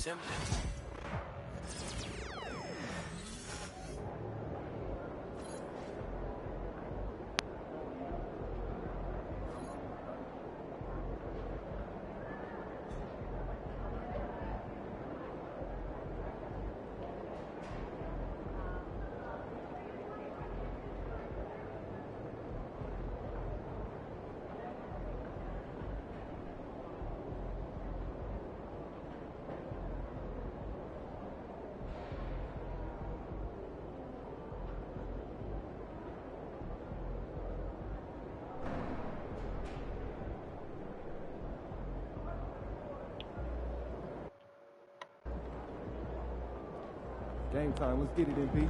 semblance. Game time. Let's get it, MP.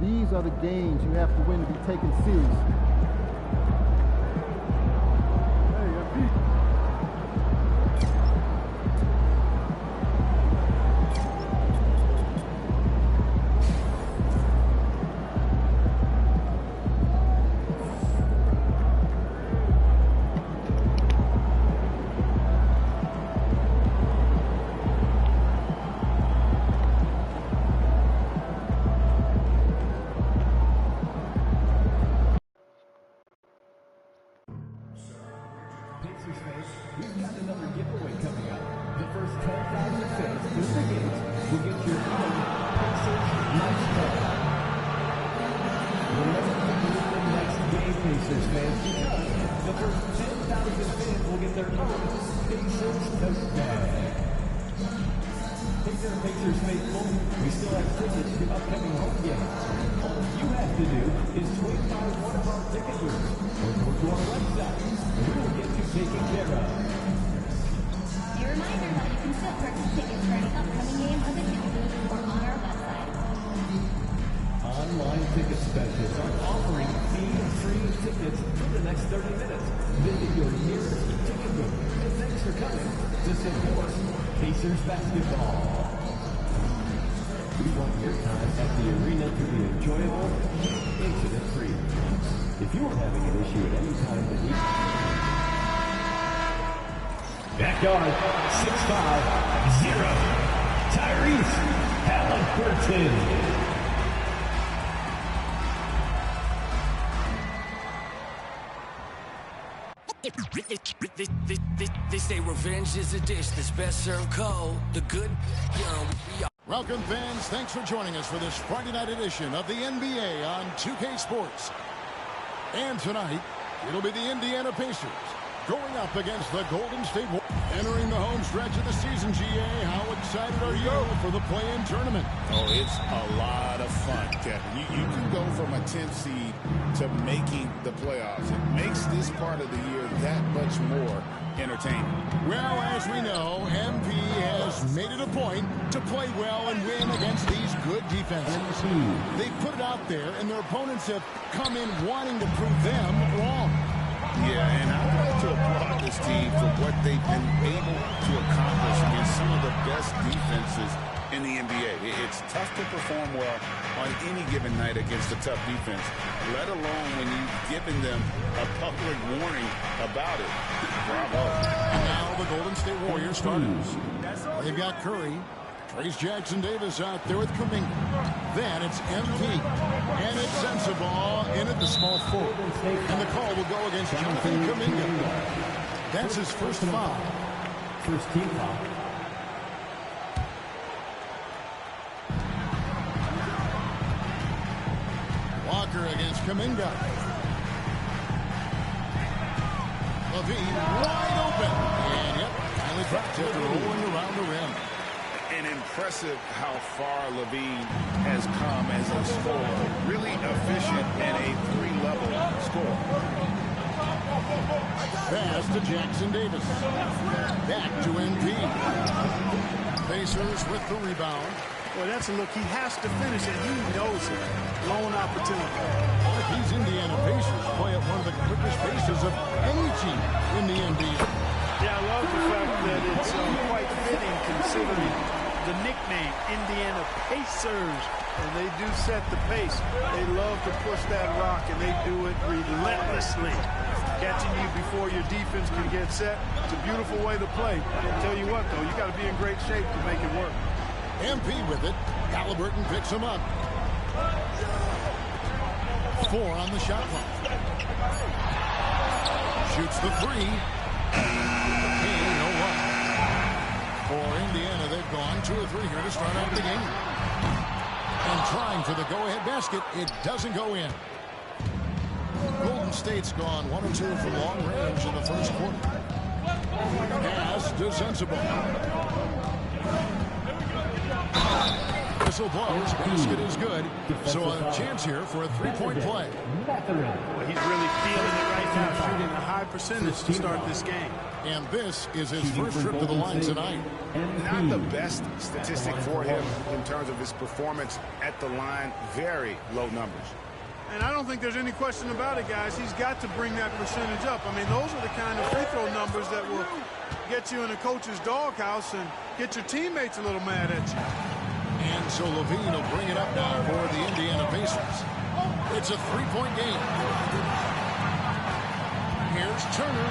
These are the games you have to win to be taken seriously. Hey, MP. We've got another giveaway coming up. The first 10,000 fans through the gates will get your own Pacers Night Club. Remember to do the next game, Pacers fans, because the first 10,000 fans will get their own Pacers tote bag. Pacers faithful, we still have tickets to upcoming home games. All you have to do is swing by one of our ticket booths or go to our website, and we will get you taken care of. A reminder that you can still purchase tickets for any upcoming game at the ticket booth or on our website. Online ticket specialists are offering fee-free tickets for the next 30 minutes. Visit your nearest ticket booth. And thanks for coming to support Pacers basketball. We want your time at the arena to be enjoyable, incident-free. If you are having an issue at any time that we... Backyard, 6'5", 0. Tyrese Halliburton. They say revenge is a dish that's best served cold. The good, Welcome, fans. Thanks for joining us for this Friday night edition of the NBA on 2K Sports. And tonight, it'll be the Indiana Pacers going up against the Golden State Warriors. Entering the home stretch of the season, GA, how excited are you for the play-in tournament? Oh, it's a lot of fun, Kevin. You can go from a 10th seed to making the playoffs. It makes this part of the year that much more entertaining. Well, as we know, MP has made it a point to play well and win against these good defenses. They've put it out there, and their opponents have come in wanting to prove them wrong. Yeah, and I would like to applaud this team for what they've been able to accomplish against some of the best defenses in the NBA. It's tough to perform well on any given night against a tough defense, let alone when you've given them a public warning about it. Bravo. And now the Golden State Warriors starters. They've got Curry. Trace Jackson-Davis out there with Kuminga. Then it's MP. And it's Sensabaugh in at the small forward. And the call will go against Jonathan Kuminga. That's his first foul. First team foul. Walker against Kuminga. Levine wide open. And yep, finally dropped it, rolling around the rim. And impressive how far Levine has come as a scorer. Really efficient and a three-level scorer. Pass to Jackson-Davis. Back to MP. Pacers with the rebound. Well, that's a look. He has to finish it. He knows it. Lone opportunity. Like these Indiana Pacers play at one of the quickest paces of any team in the NBA. Yeah, I love the fact that it's quite fitting considering the nickname, Indiana Pacers. And they do set the pace. They love to push that rock, and they do it relentlessly. catching you before your defense can get set. It's a beautiful way to play. I'll tell you what, though, you got to be in great shape to make it work. MP with it. Halliburton picks him up. 4 on the shot clock. Shoots the 3. No one. For Indiana, they've gone 2 or 3 here to start out the game. And trying for the go-ahead basket. It doesn't go in. Golden State's gone 1 or 2 from long range in the first quarter. Pass to Sensible. Whistle blows. Basket is good. So a chance here for a 3-point play. Well, he's really feeling it right now, shooting a high percentage to start this game. And this is his first trip to the line tonight. Not the best statistic for him in terms of his performance at the line. Very low numbers. And I don't think there's any question about it, guys. He's got to bring that percentage up. I mean, those are the kind of free throw numbers that will get you in a coach's doghouse and get your teammates a little mad at you. And so Levine will bring it up now for the Indiana Pacers. It's a 3-point game. Here's Turner.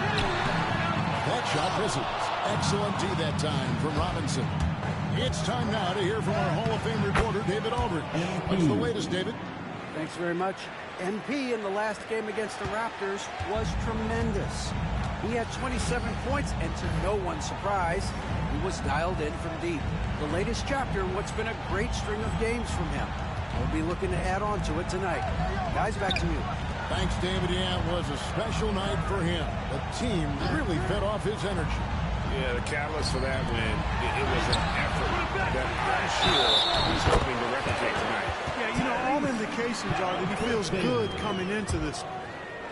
That shot misses. Excellent D that time from Robinson. It's time now to hear from our Hall of Fame reporter, David Aldridge. What's the latest, David? Thanks very much. MP in the last game against the Raptors was tremendous. He had 27 points, and to no one's surprise, he was dialed in from deep. The latest chapter in what's been a great string of games from him. We'll be looking to add on to it tonight. Guys, back to you. Thanks, David. Yeah, it was a special night for him. The team really fed off his energy. Yeah, the catalyst for that win, it was an effort that I'm sure he's hoping to replicate tonight. Yeah, you know, all indications are that he feels good coming into this.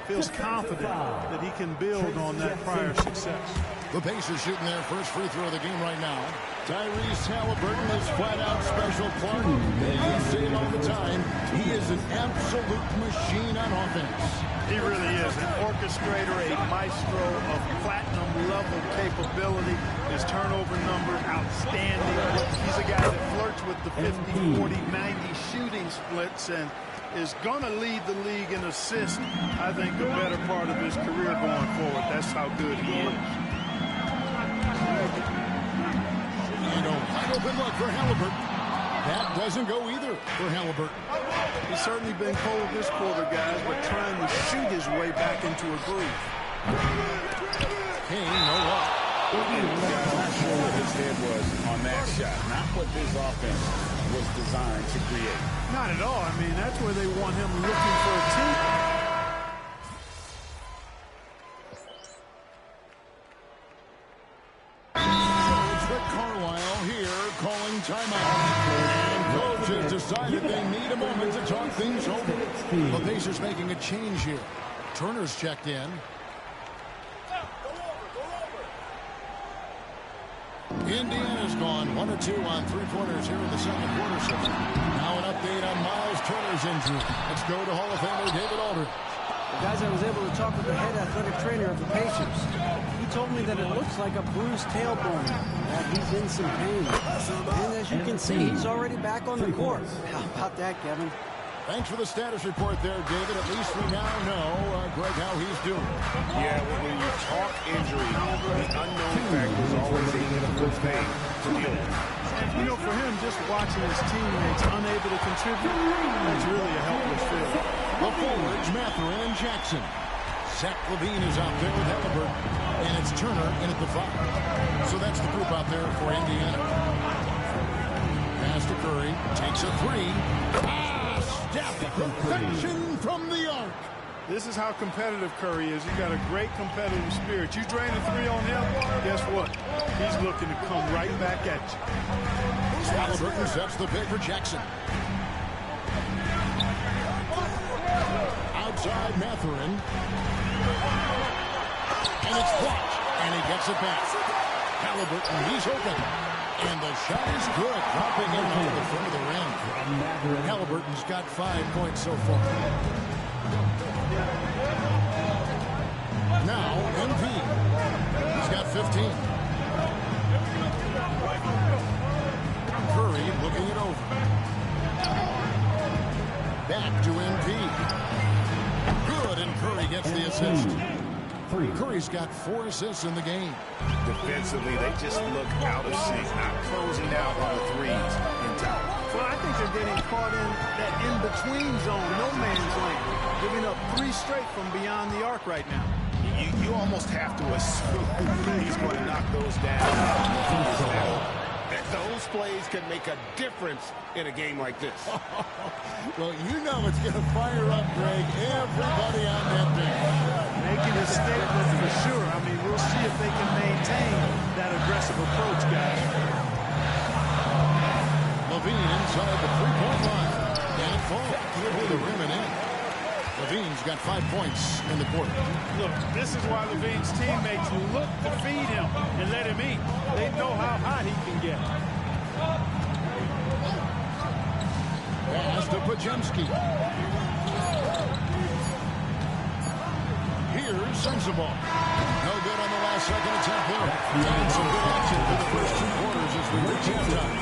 Feels confident that he can build on that prior success. The Pacers shooting their first free throw of the game right now. Tyrese Halliburton is flat-out special Clark. You see it all the time. He is an absolute machine on offense. He really is an orchestrator, a maestro of platinum-level capability. His turnover number, outstanding. He's a guy that flirts with the 50, 40, 90 shooting splits and is going to lead the league in assists, I think, the better part of his career going forward. That's how good he is. And a wide open look for Halliburton. That doesn't go either for Halliburton. He's certainly been cold this quarter, guys, but trying to shoot his way back into a groove. Kane, no luck. Not sure what his head was on that shot. Not what this offense was designed to create. Not at all. I mean, that's where they want him looking for a team. Carlisle here calling timeout. And coach has decided they need a moment to talk things over. The Pacers making a change here. Turner's checked in. Indiana's gone 1 or 2 on 3-pointers here in the second quarter. So now an update on Miles Turner's injury. Let's go to Hall of Famer David Aldridge. Well, guys, I was able to talk with the head athletic trainer of the Pacers. He told me that it looks like a bruised tailbone, that he's in some pain. And as you can see, he's already back on the court. How about that, Kevin? Thanks for the status report there, David. At least we now know, Greg, how he's doing. Yeah, when you talk injury, the unknown factor is always a difficult thing to deal with. You know, for him, just watching his teammates unable to contribute, that's really a helpless feeling. The forwards, Mathurin and Jackson. Zach LaVine is out there with Halliburton. And it's Turner in at the 5. So that's the group out there for Indiana. Pass to Curry. Takes a 3. Step perfection from the arc. This is how competitive Curry is. He's got a great competitive spirit. You drain a 3 on him, guess what? He's looking to come right back at you. Halliburton sets the pick for Jackson. Outside Mathurin. And it's blocked. And he gets it back. Halliburton, he's open. And the shot is good. Dropping in on the front of the rim. Halliburton's got 5 points so far. Now, MP. He's got 15. Curry looking it over. Back to MP. Good, and Curry gets the assist. Curry's got 4 assists in the game. Defensively, they just look out of sync, not closing out on the threes in time. Well, I think they're getting caught in that in-between zone, no man's land, giving up 3 straight from beyond the arc right now. You almost have to assume he's going to knock those down. Those plays can make a difference in a game like this. Well, you know it's going to fire up, Greg, everybody on that bench. Making a statement for sure. I mean, we'll see if they can maintain that aggressive approach, guys. Levine inside the three-point line. And it falls over the rim and in. Levine's got 5 points in the quarter. Look, this is why Levine's teammates look to feed him and let him eat. They know how hot he can get. Pass to Pajemski. Here's Sensible. No good on the last second attempt there. And some good action for the first 2 quarters as we reach halftime.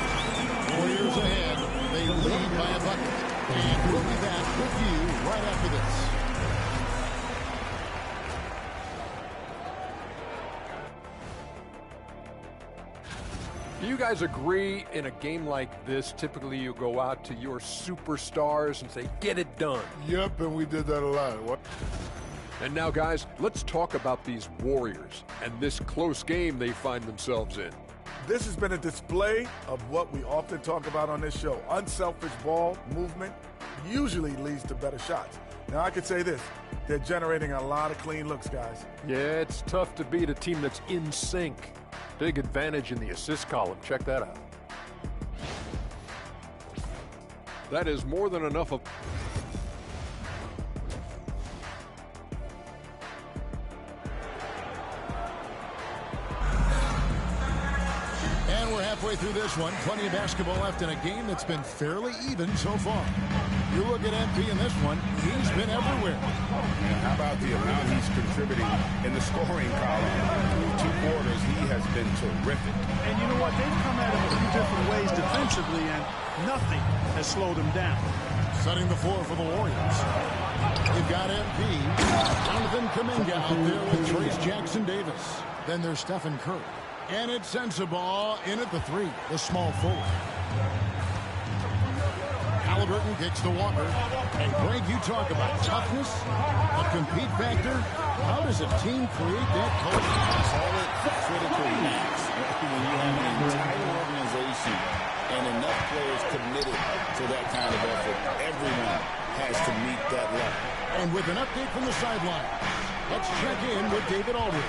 Warriors ahead. They lead by a bucket. And we'll be back with you right after this. Do you guys agree in a game like this, typically you go out to your superstars and say, get it done? Yep, and we did that a lot. What? And now, guys, let's talk about these Warriors and this close game they find themselves in. This has been a display of what we often talk about on this show. Unselfish ball movement usually leads to better shots. Now, I could say this. They're generating a lot of clean looks, guys. Yeah, it's tough to beat a team that's in sync. Big advantage in the assist column. Check that out. That is more than enough of... And we're halfway through this one. Plenty of basketball left in a game that's been fairly even so far. You look at MP in this one, he's been everywhere. And how about the amount he's contributing in the scoring column? Through 2 quarters, he has been terrific. And you know what? They've come at him a few different ways defensively, and nothing has slowed him down. Setting the floor for the Warriors. They've got MP. Jonathan Kuminga out there with Trace Jackson-Davis. Then there's Stephen Curry. And it's Sensible in at the 3, the small forward. Halliburton kicks to Walker. And Greg, you talk about toughness, a compete factor. How does a team create that culture? Call it critical mass. When you have an entire organization and enough players committed to that kind of effort, everyone has to meet that level. And with an update from the sideline, let's check in with David Aldridge.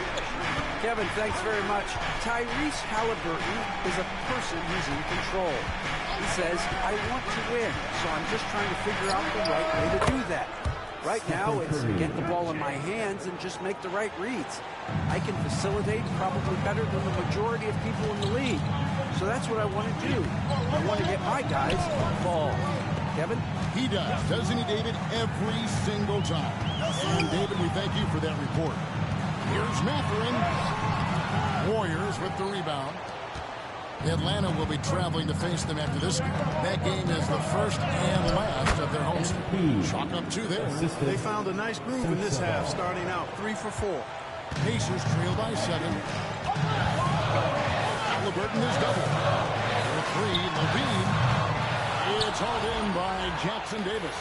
Kevin, thanks very much. Tyrese Halliburton is a person who's in control. He says, I want to win, so I'm just trying to figure out the right way to do that. Right now, it's get the ball in my hands and just make the right reads. I can facilitate probably better than the majority of people in the league. So that's what I want to do. I want to get my guys involved. Kevin? He does, doesn't he, David? Every single time. And, David, we thank you for that report. Here's Mathurin. Warriors with the rebound. Atlanta will be traveling to face them after this game. That game is the first and last of their home streak. Chalk up 2 there. They found a nice groove in this half, starting out 3 for 4. Pacers trail by 7. Halliburton is double. For 3, Levine. It's hauled in by Jackson-Davis.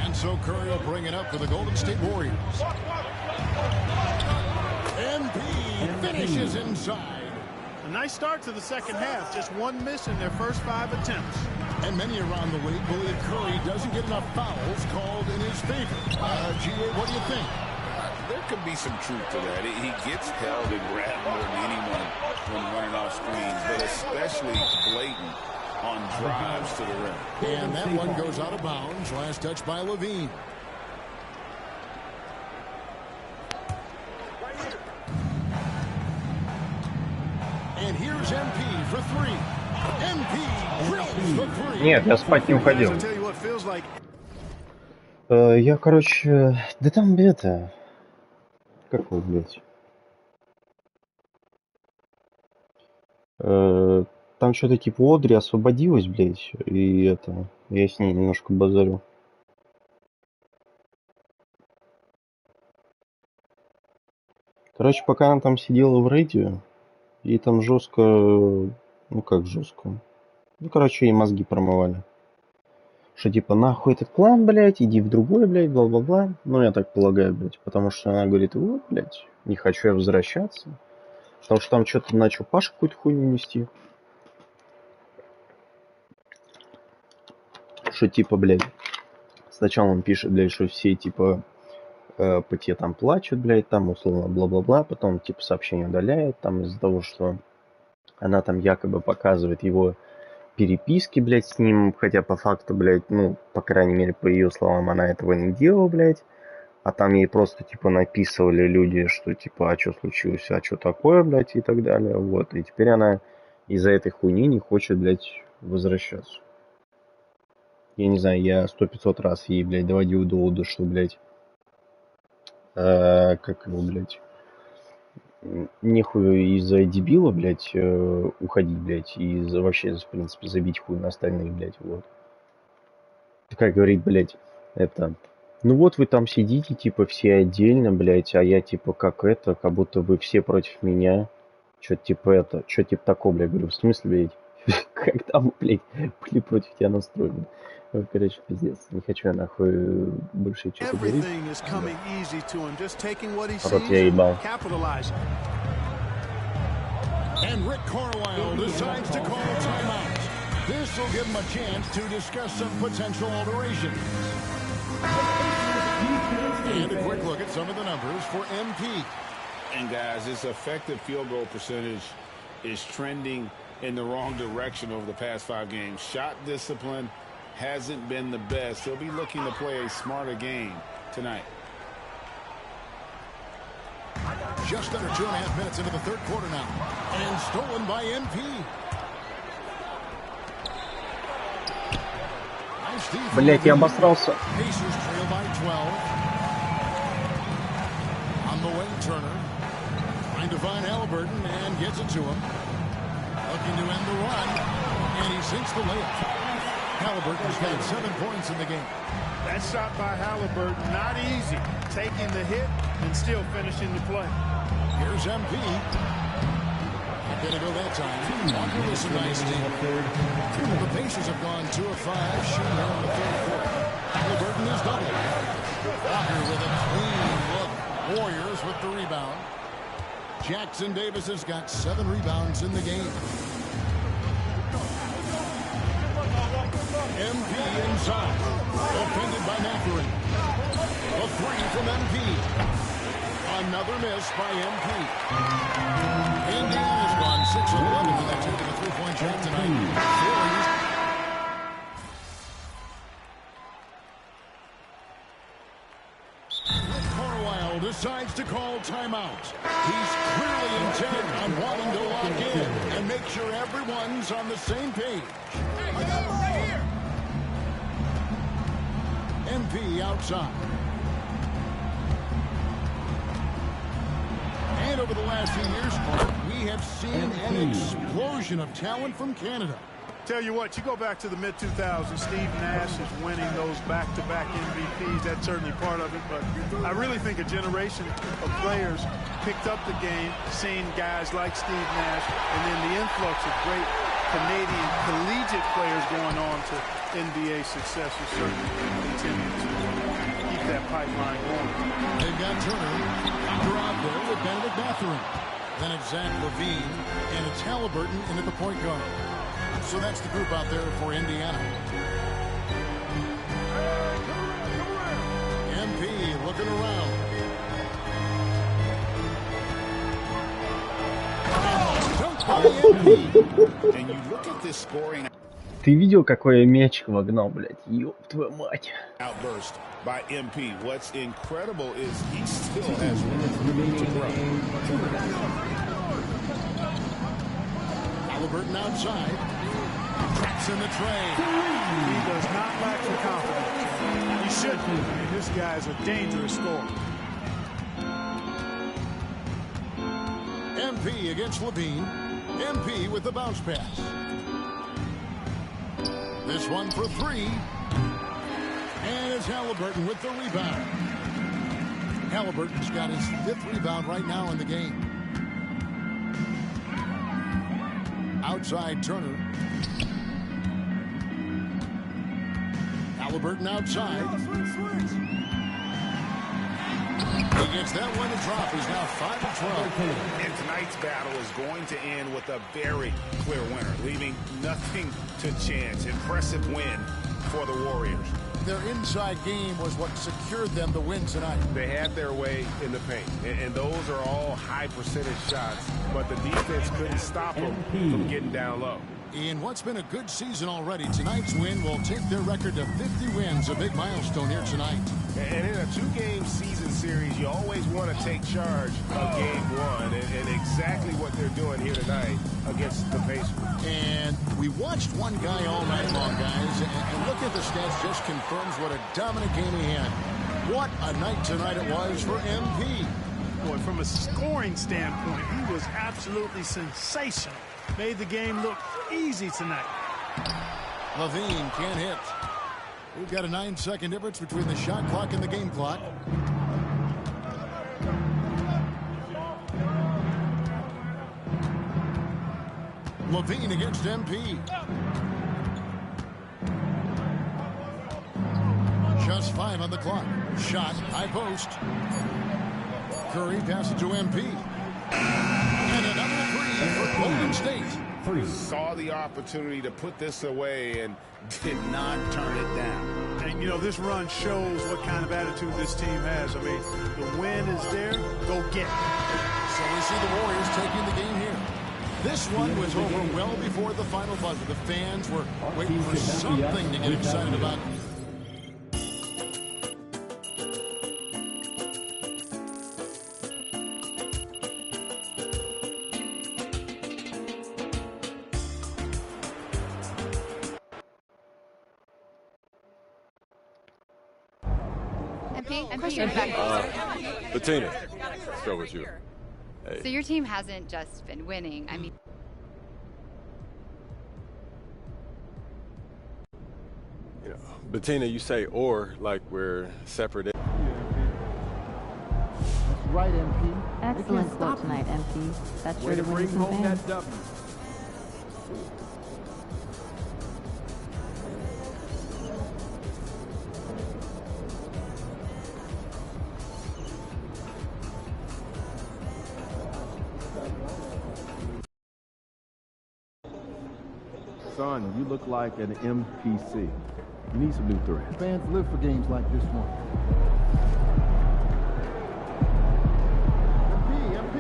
And so Curry will bring it up for the Golden State Warriors. MP finishes inside. A nice start to the second half. Just 1 miss in their first 5 attempts. And many around the league believe Curry doesn't get enough fouls called in his favor. G.A., what do you think? There could be some truth to that. He gets held and grabbed more than anyone when running off screens, but especially blatant on drives to the rim. And that one goes out of bounds. Last touch by Levine. And here's MP for 3. MP drills for 3. Нет, я спать не уходил. Я, короче... Да там это... Как его, блядь? Там что-то типа Одри освободилась, блядь, и это... Я с ней немножко базарю. Короче, пока она там сидела в рейде, ей там жестко... Ну как жестко? Ну, короче, ей мозги промывали. Что типа, нахуй этот клан, блядь, иди в другой, блядь, бла-бла-бла. Ну, я так полагаю, блядь. Потому что она говорит, вот, блядь, не хочу я возвращаться. Потому что там что-то начал Паша какую-то хуйню нести. Что типа, блядь, сначала он пишет, блядь, что все, типа, по тебе там плачут, блядь, там, условно, бла-бла-бла. Потом, типа, сообщение удаляет, там, из-за того, что она там якобы показывает его переписки, блядь, с ним. Хотя, по факту, блядь, ну, по крайней мере, по ее словам, она этого не делала, блядь. А там ей просто, типа, написывали люди, что, типа, а что случилось, а что такое, блядь, и так далее. Вот. И теперь она из-за этой хуйни не хочет, блядь, возвращаться. Я не знаю, я 100-500 раз ей, блядь, доводил до уда, что, блядь, как его, блядь, нехуй из-за дебила, блядь, уходить, блядь, и вообще, в принципе, забить хуй на остальных, блядь, вот. Как говорит, блядь, это... Ну вот вы там сидите, типа, все отдельно, блядь, а я, типа, как это, как будто вы все против меня. Чё-то типа это, чё-то типа такого, блядь, говорю, в смысле, блядь, как там, блядь, были против тебя настроены. Ну, короче, пиздец, не хочу я, нахуй, больше что-то говорить. Рот я ебал. And Rick Carlisle decides to call timeout. This will give him a chance to discuss some potential alterations. And a quick look at some of the numbers for MP. And guys, his effective field goal percentage is trending in the wrong direction over the past 5 games. Shot discipline hasn't been the best. He'll be looking to play a smarter game tonight. Just under 2.5 minutes into the third quarter now. And stolen by MP. Блять, я обосрался. Pacers trail by 12. On the wing, Turner. Trying to find Halliburton and gets it to him. Looking to end the run. And he sinks the layup. Halliburton's got 7 points in the game. That shot by Halliburton, not easy. Taking the hit and still finishing the play. Here's MP. Not going to go that time. Walker with some nice deep. The Pacers have gone 2 of 5 shooting here in the third quarter. Halliburton is doubled. Walker with a clean look. Warriors with the rebound. Jackson Davis has got 7 rebounds in the game. MP inside. Defended by Mathurin. A 3 from MP. Another miss by MP. Indiana's gone 6 of 11 when they've taken a 3-point shot tonight. Rick Carlisle decides to call timeout. He's clearly intent on wanting to lock in and make sure everyone's on the same page. I got it right here. MP outside. And over the last few years, we have seen an explosion of talent from Canada. Tell you what, you go back to the mid-2000s, Steve Nash is winning those back-to-back MVPs. That's certainly part of it, but I really think a generation of players picked up the game, seeing guys like Steve Nash, and then the influx of great Canadian collegiate players going on to NBA success will certainly continue to keep that pipeline going. They've got Turner, Hunter out there with Benedict Mathurin. Then it's Zach LaVine, and it's Halliburton in at the point guard. So that's the group out there for Indiana. MP looking around. And you look at this scoring. Ты видел, какой я мяч вогнал, блядь? Ёб твою мать. Outburst by MP. What's incredible is he still has room to grow. Halliburton outside. Traps in the tray. He does not lack for confidence. He should be. I mean, this guy's a dangerous scorer. MP against LaVine. MP with the bounce pass. This one for three. And it's Halliburton with the rebound. Halliburton's got his 5th rebound right now in the game. Outside Turner. Halliburton outside. He gets that one to drop. He's now 5 of 12. And tonight's battle is going to end with a very clear winner, leaving nothing to chance. Impressive win for the Warriors. Their inside game was what secured them the win tonight. They had their way in the paint, and those are all high percentage shots, but the defense couldn't stop them from getting down low. In what's been a good season already, tonight's win will take their record to 50 wins, a big milestone here tonight. And in a 2-game season series, you always want to take charge of game 1, and exactly what they're doing here tonight against the Pacers. And we watched one guy all night long, guys, and look at the stats, just confirms what a dominant game he had. What a night tonight it was for MP. Boy, from a scoring standpoint, he was absolutely sensational. Made the game look easy tonight. Levine can't hit. We've got a 9-second difference between the shot clock and the game clock. Levine against MP. Just 5 on the clock. Shot, high post. Curry passes to MP. And another 3 for Golden State. Saw the opportunity to put this away and did not turn it down. And, you know, this run shows what kind of attitude this team has. I mean, the win is there, go get it. So we see the Warriors taking the game here. This one was over well before the final buzzer. The fans were waiting for something to get excited about. Bettina, let's go with you. Hey. So your team hasn't just been winning. I mean, You know, Bettina, you say or like we're separate. That's right, MP. Excellent quote tonight, MP. That's sure Way to to win bring some home fans. that W. Son, you look like an MPC. You need some new threads. Fans live for games like this one. MP.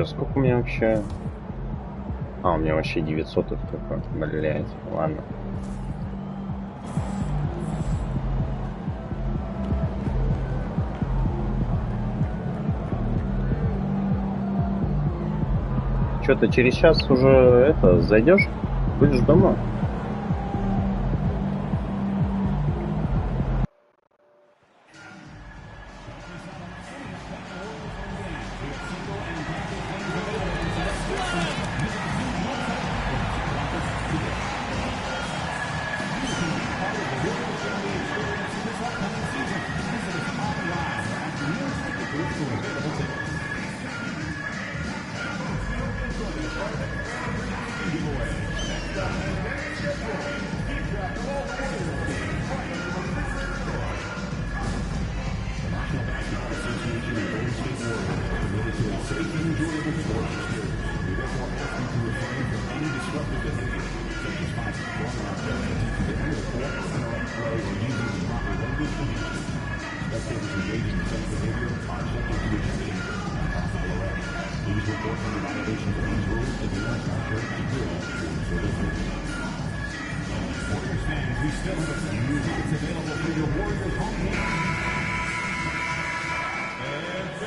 Сколько у меня вообще? А, у меня вообще 900 только. Блять, ладно. Что ты через час уже зайдешь? Будешь дома?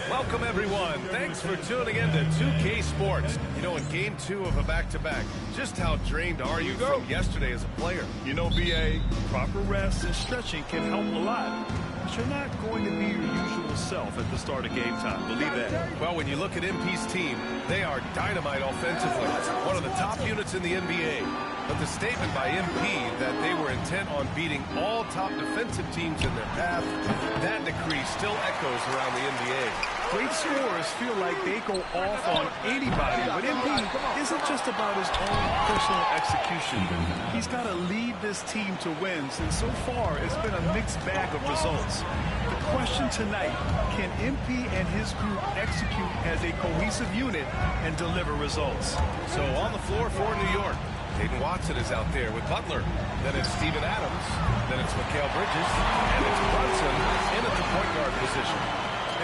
Welcome, everyone. Thanks for tuning in to 2K Sports. You know, in Game 2 of a back-to-back, just how drained are you from yesterday as a player? You know, BA, proper rest and stretching can help a lot. But you're not going to be your usual self at the start of game time. Believe that. Well, when you look at MP's team, they are dynamite offensively. One of the top units in the NBA. But the statement by MP that they were intent on beating all top defensive teams in their path, that decree still echoes around the NBA. Great scorers feel like they go off on anybody, but MP isn't just about his own personal execution. He's got to lead this team to wins, and so far it's been a mixed bag of results. The question tonight, can MP and his group execute as a cohesive unit and deliver results? So on the floor for New York, Peyton Watson is out there with Butler. Then it's Steven Adams. Then it's Mikal Bridges. And it's Brunson in at the point guard position.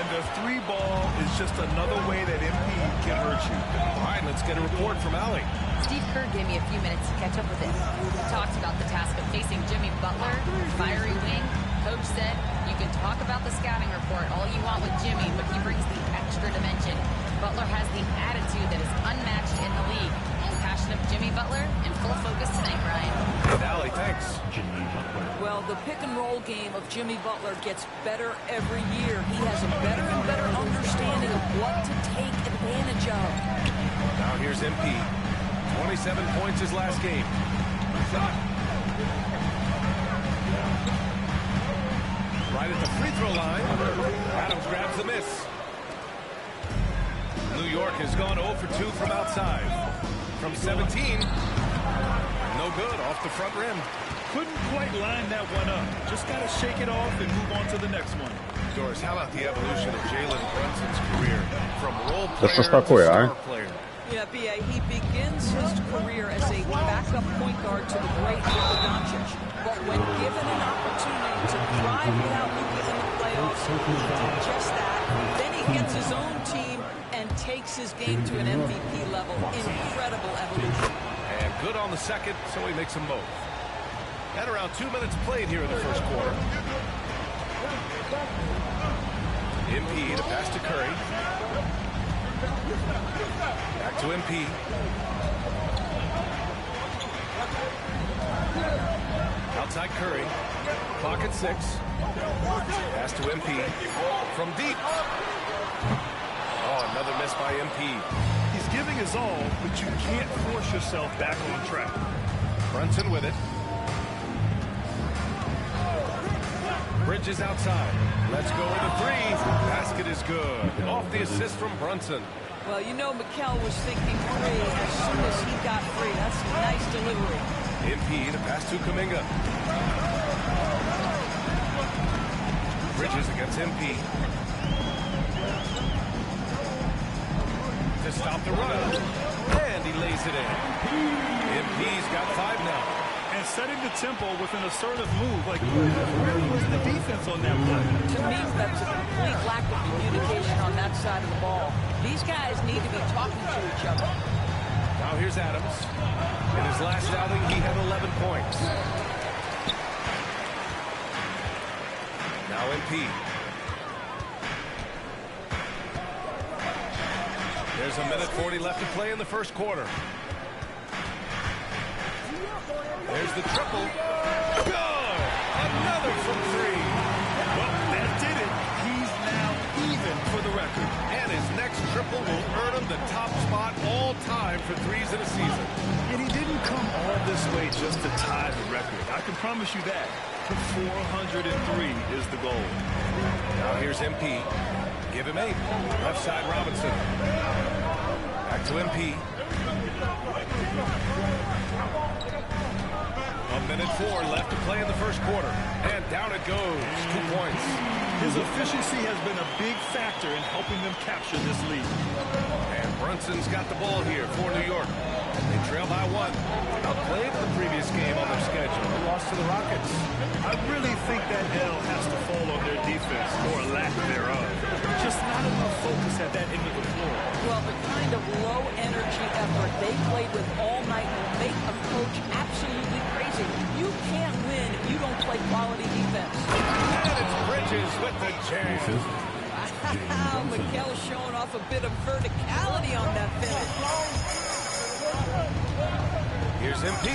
And the three ball is just another way that MP can hurt you. All right, let's get a report from Allie. Steve Kerr gave me a few minutes to catch up with him. He talked about the task of facing Jimmy Butler, fiery wing. Coach said, you can talk about the scouting report all you want with Jimmy, but he brings the extra dimension. Butler has the attitude that is unmatched in the league. Passion of Jimmy Butler in full focus tonight, Brian. Allie, thanks. Well, the pick-and-roll game of Jimmy Butler gets better every year. He has a better and better understanding of what to take advantage of. Now here's MP. 27 points his last game. Right at the free throw line. Adams grabs the miss. New York has gone 0 for 2 from outside. From 17. No good off the front rim. Couldn't quite line that one up. Just got to shake it off and move on to the next one. Doris, how about the evolution of Jalen Brunson's career from role Да player что ж такое, to а? star player? Yeah, B.A., he begins his career as a backup point guard to the great Luka Doncic. But when given an opportunity to thrive without Luka in the playoffs, he did just that. Then he gets his own team and takes his game to an MVP level. Incredible evolution. And good on the second, so he makes them both. At around 2 minutes played here in the first quarter. MP to pass to Curry. Back to MP. Outside Curry. Clock at 6. Pass to MP. From deep. Oh, another miss by MP. He's giving his all, but you can't force yourself back on track. Brunson with it. Bridges outside. Let's go with a three. Basket is good. Off the assist from Brunson. Well, you know Mikal was thinking three as soon as he got free. That's a nice delivery. MP to pass to Kuminga. Bridges against MP. To stop the run. And he lays it in. MP's got 5 now. And setting the tempo with an assertive move. Like, where was the defense on that play? To me, that's a complete lack of communication on that side of the ball. These guys need to be talking to each other. Now here's Adams. In his last outing, he had 11 points. Now MP. There's a minute 40 left to play in the first quarter. There's the triple. Good! Another from 3. Well, that did it. He's now even for the record. And his next triple will earn him the top spot all time for threes in a season. And he didn't come all this way just to tie the record. I can promise you that. The 403 is the goal. Now here's MP. Give him 8. Left side Robinson. Back to MP. A minute 4 left to play in the first quarter. And down it goes. 2 points. His efficiency has been a big factor in helping them capture this lead. And Brunson's got the ball here for New York. They trail by 1. Outplayed in the previous game on their schedule. They lost to the Rockets. I really think that L has to fall on their defense, or lack thereof. Just not enough focus at that end of the floor. Well, the kind of low-energy effort they played with all night will make a coach absolutely crazy. You can't win if you don't play quality defense. And it's Bridges with the jam. Wow, Miguel's showing off a bit of verticality on that finish. Here's MP.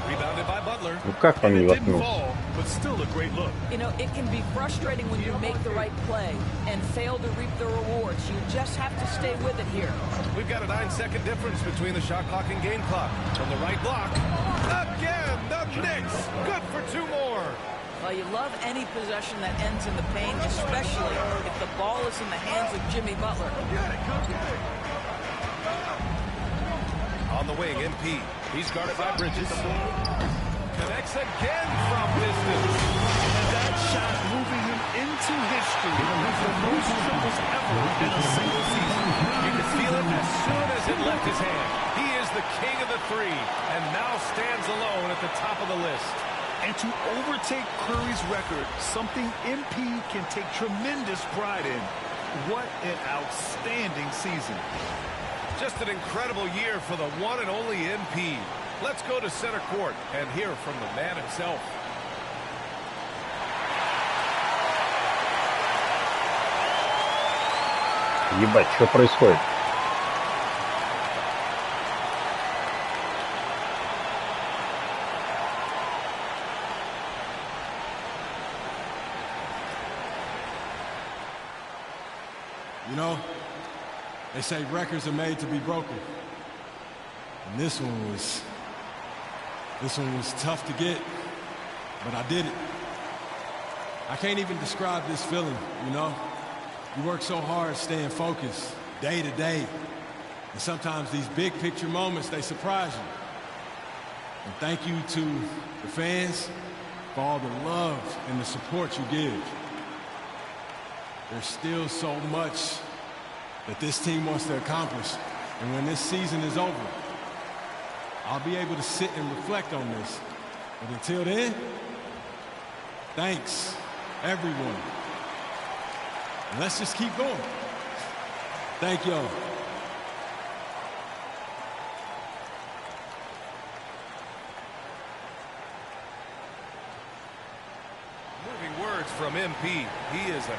Rebounded by Butler. Ну как он не воткнулся? But still a great look. You know, it can be frustrating when you make the right play and fail to reap the rewards. You just have to stay with it here. We've got a 9-second difference between the shot clock and game clock. From the right block. Again, the Knicks. Good for 2 more. Well, you love any possession that ends in the paint, especially if the ball is in the hands of Jimmy Butler. On the wing, MP. He's guarded by Bridges. Connects again from distance. And that shot moving him into history with the most triples ever in a single season. You can feel it as soon as it left his hand. He is the king of the 3 and now stands alone at the top of the list. And to overtake Curry's record, something MP can take tremendous pride in. What an outstanding season. Just an incredible year for the one and only MP. Let's go to center court and hear from the man himself. Ебать, что происходит? You know, they say records are made to be broken. And this one was tough to get, but I did it. I can't even describe this feeling, you know? You work so hard staying focused day to day. And sometimes these big picture moments, they surprise you. And thank you to the fans for all the love and the support you give. There's still so much that this team wants to accomplish. And when this season is over, I'll be able to sit and reflect on this. But until then, thanks, everyone. And let's just keep going. Thank y'all. Moving words from MP. He is a...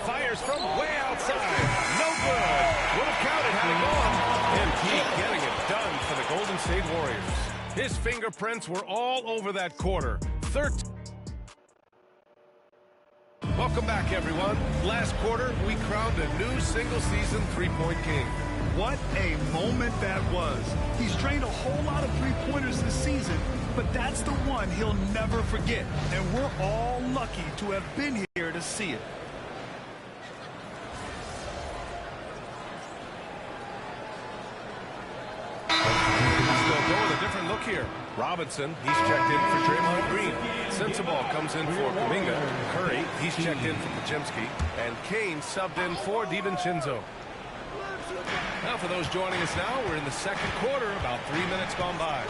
Fires from way outside. No good. Would have counted had it gone. MP getting it done for the Golden State Warriors. His fingerprints were all over that quarter. 13. Welcome back, everyone. Last quarter, we crowned a new single-season three-point king. What a moment that was. He's drained a whole lot of three-pointers this season, but that's the one he'll never forget. And we're all lucky to have been here to see it. Still going a different look here. Robinson, he's checked in for Draymond Green. Sensabaugh comes in for Kuminga. Curry, he's checked in for Podziemski. And Kane subbed in for DiVincenzo. Now for those joining us now, we're in the second quarter, about 3 minutes gone by.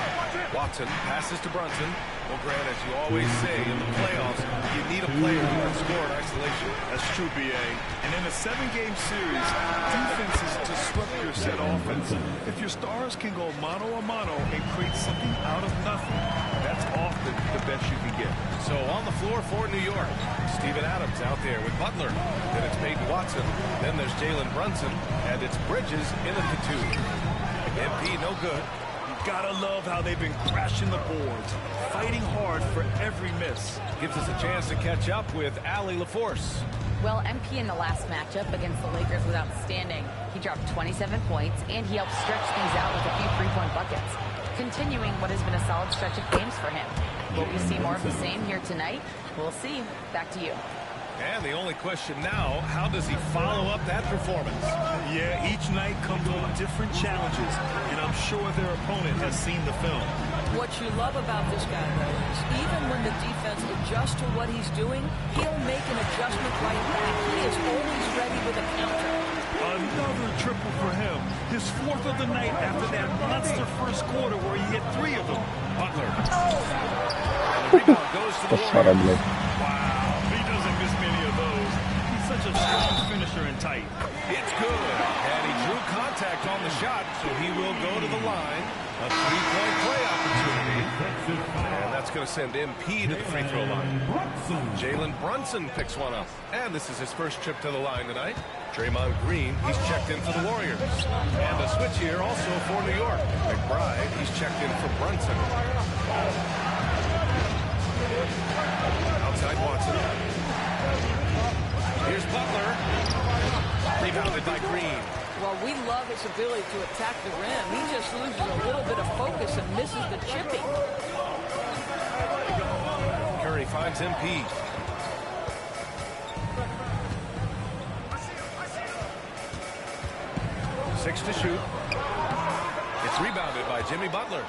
Watson passes to Brunson. Well, Grant, as you always say, in the playoffs, you need a player who can score in isolation. That's true, B.A. And in a 7-game series, defense is disrupt your set offense. If your stars can go mano-a-mano and create something out of nothing, that's often the best you can get. So on the floor for New York, Steven Adams out there with Butler. Then it's Peyton Watson. Then there's Jalen Brunson. And it's Bridges in at the 2. MP no good. You gotta love how they've been crashing the boards, fighting hard for every miss. Gives us a chance to catch up with Allie LaForce. Well, MP in the last matchup against the Lakers was outstanding. He dropped 27 points, and he helped stretch things out with a few three-point buckets, continuing what has been a solid stretch of games for him. Will we see more of the same here tonight? We'll see. Back to you. And the only question now, how does he follow up that performance? Yeah, each night comes with different challenges, and I'm sure their opponent has seen the film. What you love about this guy, though, is even when the defense adjusts to what he's doing, he'll make an adjustment right back. He is always ready with a counter. Another triple for him. His 4th of the night after that monster first quarter where he hit 3 of them. Butler. And the rebound goes to the Warriors. Wow, he doesn't miss many of those. He's such a strong finisher and tight. It's good. And he drew contact on the shot, so he will go to the line. A 3-point play opportunity. And that's going to send MP to the free throw line. Jalen Brunson picks one up. And this is his first trip to the line tonight. Draymond Green, he's checked in for the Warriors. And a switch here also for New York. McBride, he's checked in for Brunson. Outside Watson. Here's Butler. Rebounded by Green. Well, we love his ability to attack the rim. He just loses a little bit of focus and misses the chipping. Curry finds MP. Six to shoot. It's rebounded by Jimmy Butler.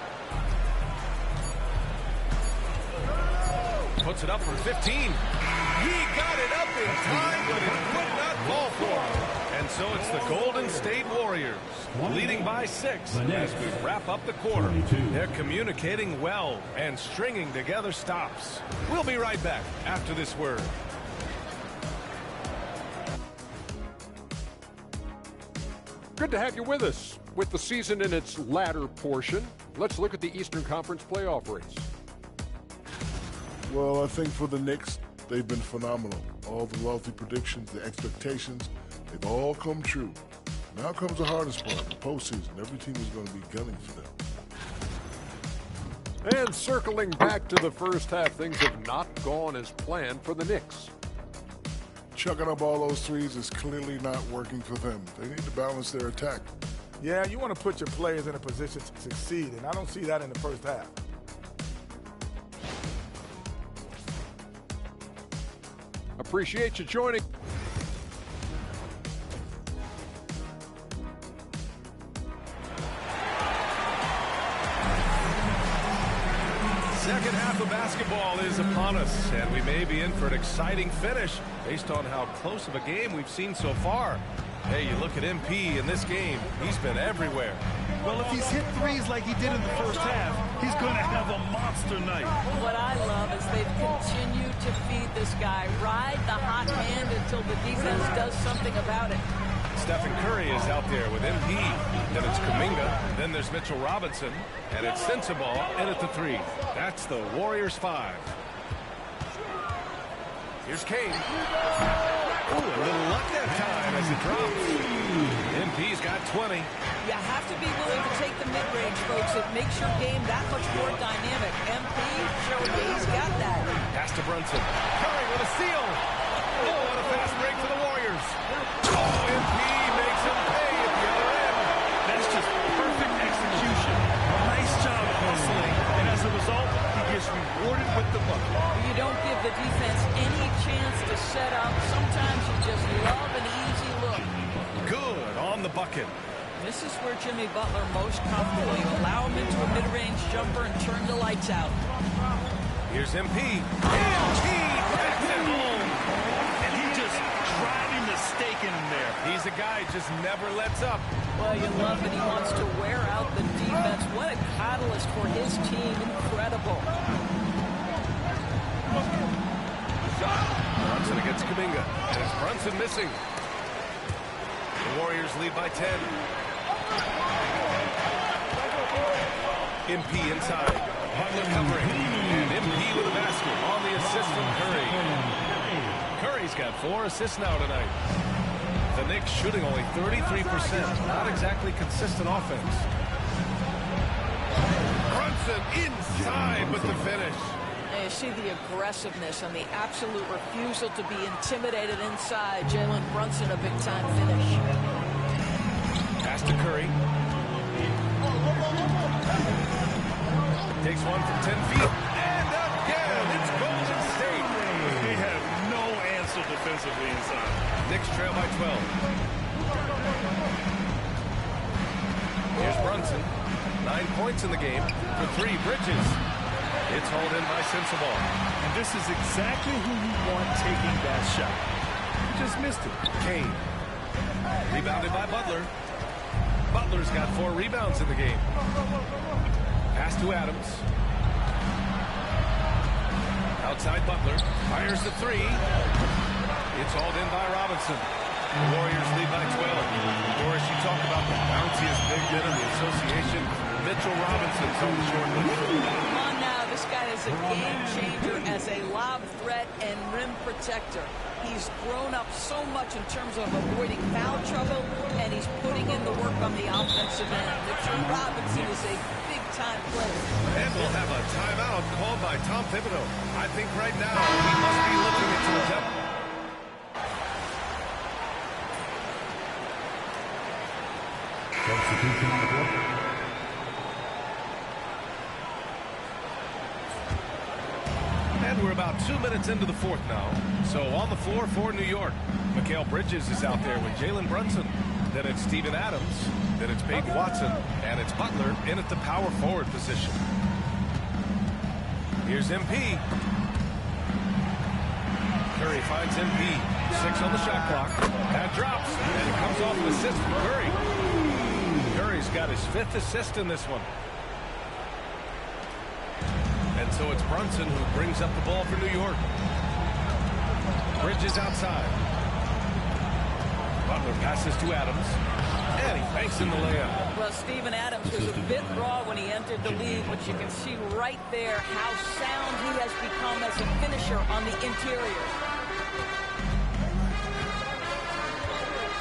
Puts it up from 15. He got it up in time, but it would not fall for him. And so it's the Golden State Warriors leading by 6 as we wrap up the quarter. They're communicating well and stringing together stops. We'll be right back after this word. Good to have you with us. With the season in its latter portion, let's look at the Eastern Conference playoff race. Well, I think for the Knicks, they've been phenomenal. All the lofty predictions, the expectations, they've all come true. Now comes the hardest part, the postseason. Every team is going to be gunning for them. And circling back to the first half, things have not gone as planned for the Knicks. Chucking up all those threes is clearly not working for them. They need to balance their attack. Yeah, you want to put your players in a position to succeed, and I don't see that in the first half. Appreciate you joining. Second half of basketball is upon us, and we may be in for an exciting finish based on how close of a game we've seen so far. Hey, you look at MP in this game, he's been everywhere. Well, if he's hit threes like he did in the first half, he's going to have a monster night. What I love is they've continued to feed this guy. Ride the hot hand until the defense does something about it. Stephen Curry is out there with MP. Then it's Kuminga. Then there's Mitchell Robinson. And it's Sensabaugh in at the 3. That's the Warriors 5. Here's Kane. Ooh, a little luck that time as it drops. MP's got 20. You have to be willing to take the mid-range, folks. It makes your game that much more dynamic. MP showing you he's got that. Pass to Brunson. Curry with a steal. Oh, what a fast break for the Warriors. Oh, MP makes him pay at the other end. That's just perfect execution. A nice job hustling, and as a result, he gets rewarded with the bucket. You don't give the defense any chance to set up. Sometimes you just love an easy look. Good on the bucket. This is where Jimmy Butler most comfortable. You allow him into a mid-range jumper and turn the lights out. Here's MP. And he backs it home. And he just driving the stake in him there. He's a guy who just never lets up. Well, you love that he wants to wear out the defense. What a catalyst for his team. Incredible. Brunson against Kuminga. And it's Brunson missing. The Warriors lead by 10. MP inside. Butler covering. And MP with a basket on the assist from Curry. Curry's got 4 assists now tonight. The Knicks shooting only 33%. Not exactly consistent offense. Brunson inside with the finish. And you see the aggressiveness and the absolute refusal to be intimidated inside. Jalen Brunson, a big-time finish. Pass to Curry. Takes one from 10 feet. And again, it's Golden State. They have no answer defensively inside. Knicks trail by 12. Here's Brunson. 9 points in the game. For 3, Bridges. It's hauled in by Sensabaugh. And this is exactly who you want taking that shot. You just missed it. Kane. Rebounded by Butler. Butler's got 4 rebounds in the game. Pass to Adams. Outside Butler. Fires the 3. It's hauled in by Robinson. The Warriors lead by 12. Doris, you talk about the bounciest big men in the association. Mitchell Robinson's on the short list. Come on now, this guy is a game changer as a lob threat and rim protector. He's grown up so much in terms of avoiding foul trouble, and he's putting in the work on the offensive end. Mitchell Robinson is a big-time player. And we'll have a timeout called by Tom Thibodeau. I think right now he must be looking into a depth. Substitution on the court. And we're about 2 minutes into the fourth now. So on the floor for New York, Mikal Bridges is out there with Jalen Brunson. Then it's Steven Adams. Then it's Peyton Watson. And it's Butler in at the power forward position. Here's MP. Curry finds MP. 6 on the shot clock. That drops. And it comes off an assist from Curry. Curry's got his 5th assist in this one. And so it's Brunson who brings up the ball for New York. Bridges outside. Butler passes to Adams. And he banks in the layup. Well, Steven Adams was a bit raw when he entered the league, but you can see right there how sound he has become as a finisher on the interior.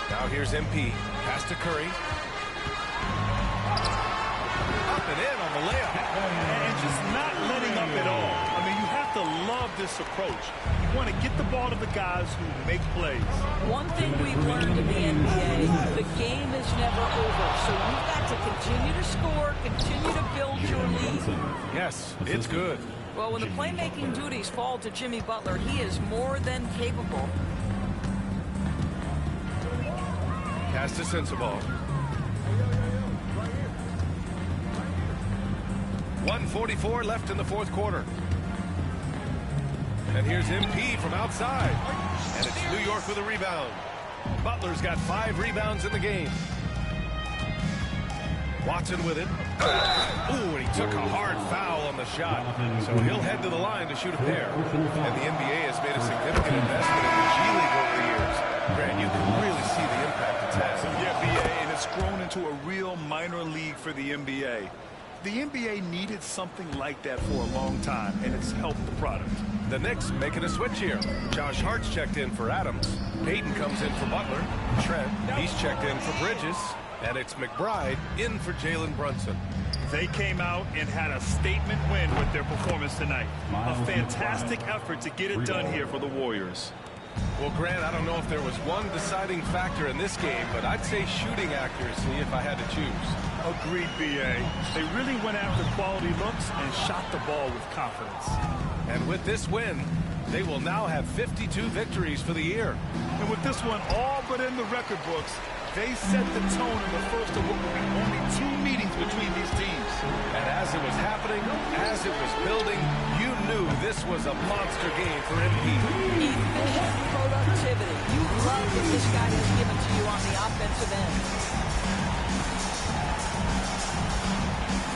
Now here's MP. Pass to Curry. Up and in on the layup. And just not letting up at all. I mean, you have to love this approach. You want to get the ball to the guys who make plays. One thing we've learned in the NBA, the game is never over. So you've got to continue to score, continue to build your lead. Yes, it's good. Well, when the playmaking duties fall to Jimmy Butler, he is more than capable. Pass to Sensabaugh. 1:44 left in the fourth quarter. And here's MP from outside. And it's New York with a rebound. Butler's got 5 rebounds in the game. Watson with it. Ooh, and he took a hard foul on the shot. So he'll head to the line to shoot a pair. And the NBA has made a significant investment in the G League over the years. Grant, you can really see the impact it's had. Yeah, BA, and it's grown into a real minor league for the NBA. The NBA needed something like that for a long time, and it's helped the product. The Knicks making a switch here. Josh Hart's checked in for Adams. Payton comes in for Butler. Trent, he's checked in for Bridges. And it's McBride in for Jalen Brunson. They came out and had a statement win with their performance tonight. A fantastic effort to get it done here for the Warriors. Well, Grant, I don't know if there was one deciding factor in this game, but I'd say shooting accuracy if I had to choose. Agreed, BA. They really went after quality looks and shot the ball with confidence. And with this win, they will now have 52 victories for the year. And with this one all but in the record books, they set the tone in the first of what will be only 2 meetings between these teams. And as it was happening, as it was building, you knew this was a monster game for MP. Efficient productivity. You love what this guy has given to you on the offensive end.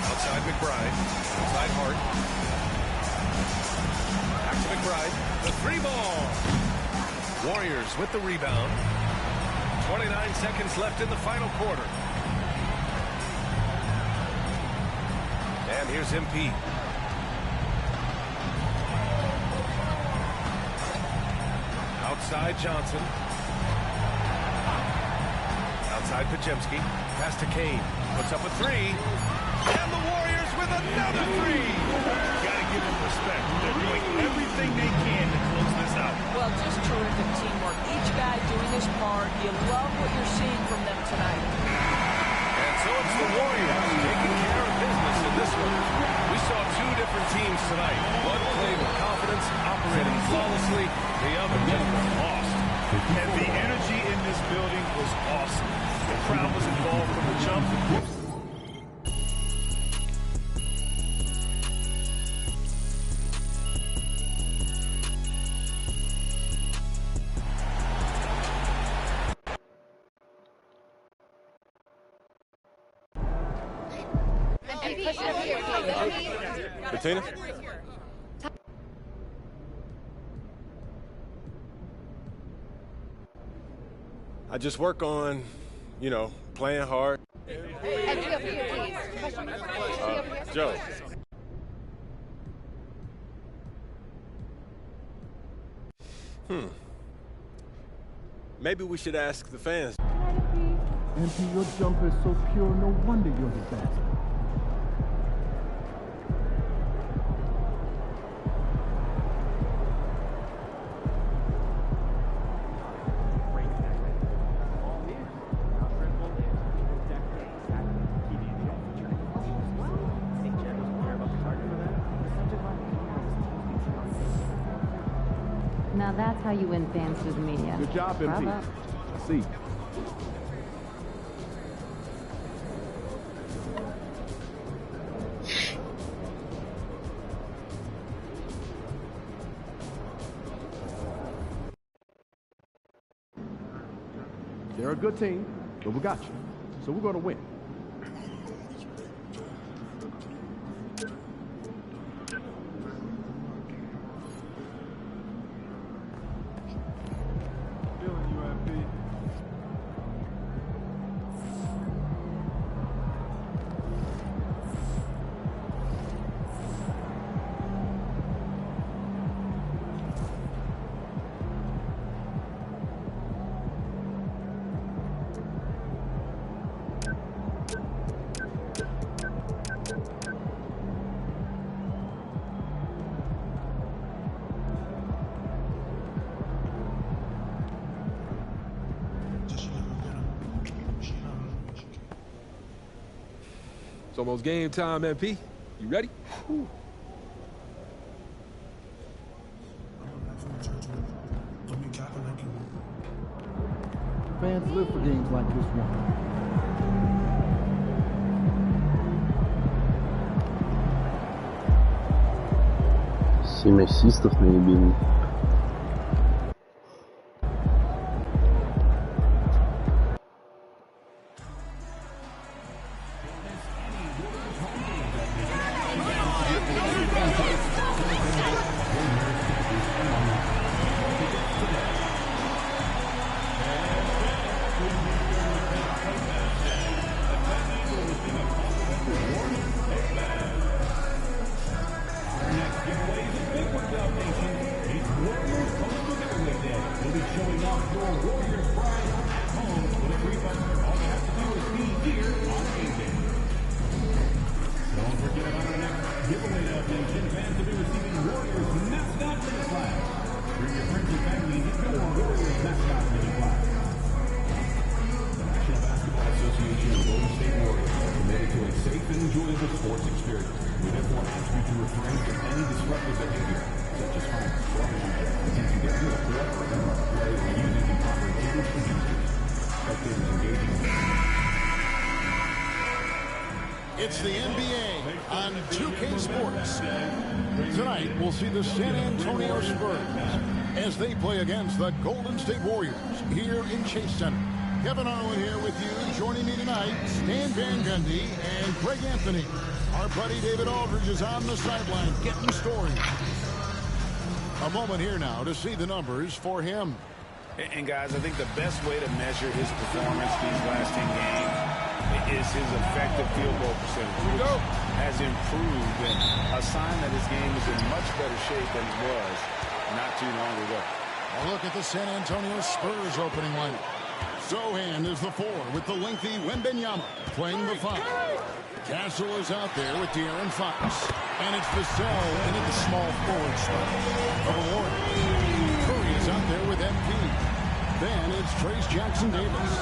Outside McBride. Outside Hart. Back to McBride. The 3-ball. Warriors with the rebound. 29 seconds left in the final quarter. And here's MP. Outside Johnson. Outside Pajemski. Pass to Kane. Puts up a 3. And the Warriors with another 3. Gotta give them respect. They're doing everything they can to close this out. Well, just terrific teamwork. Each guy doing his part. You love what you're seeing from them tonight. And so it's the Warriors taking care of business in this one. We saw 2 different teams tonight. One played with confidence, operating flawlessly. The other just was lost. And the energy in this building was awesome. The crowd was involved from the jump. Bettina? I just work on, you know, playing hard. Joe. Maybe we should ask the fans. MP, your jumper is so pure, no wonder you're the best. Now that's how you win fans through the media. Good job, MP. Bravo. I see. They're a good team, but we got you. So we're going to win. It's almost game time, MP. You ready? Whew. Fans live for games like this one. Семь ассистов наебили. It's the NBA on 2K Sports. Tonight, we'll see the San Antonio Spurs as they play against the Golden State Warriors here in Chase Center. Kevin Harlan here with you. Joining me tonight, Stan Van Gundy and Greg Anthony. Our buddy David Aldridge is on the sideline getting stories. A moment here now to see the numbers for him. And guys, I think the best way to measure his performance these last 10 games is his effective field goal percentage, which has improved, and a sign that his game is in much better shape than it was not too long ago. A look at the San Antonio Spurs opening lineup. Sohan is the 4 with the lengthy Wembanyama playing the 5. Castle is out there with De'Aaron Fox. And it's Vassell into the small forward spot of the Warriors. Curry is out there with MP. Then it's Trace Jackson Davis.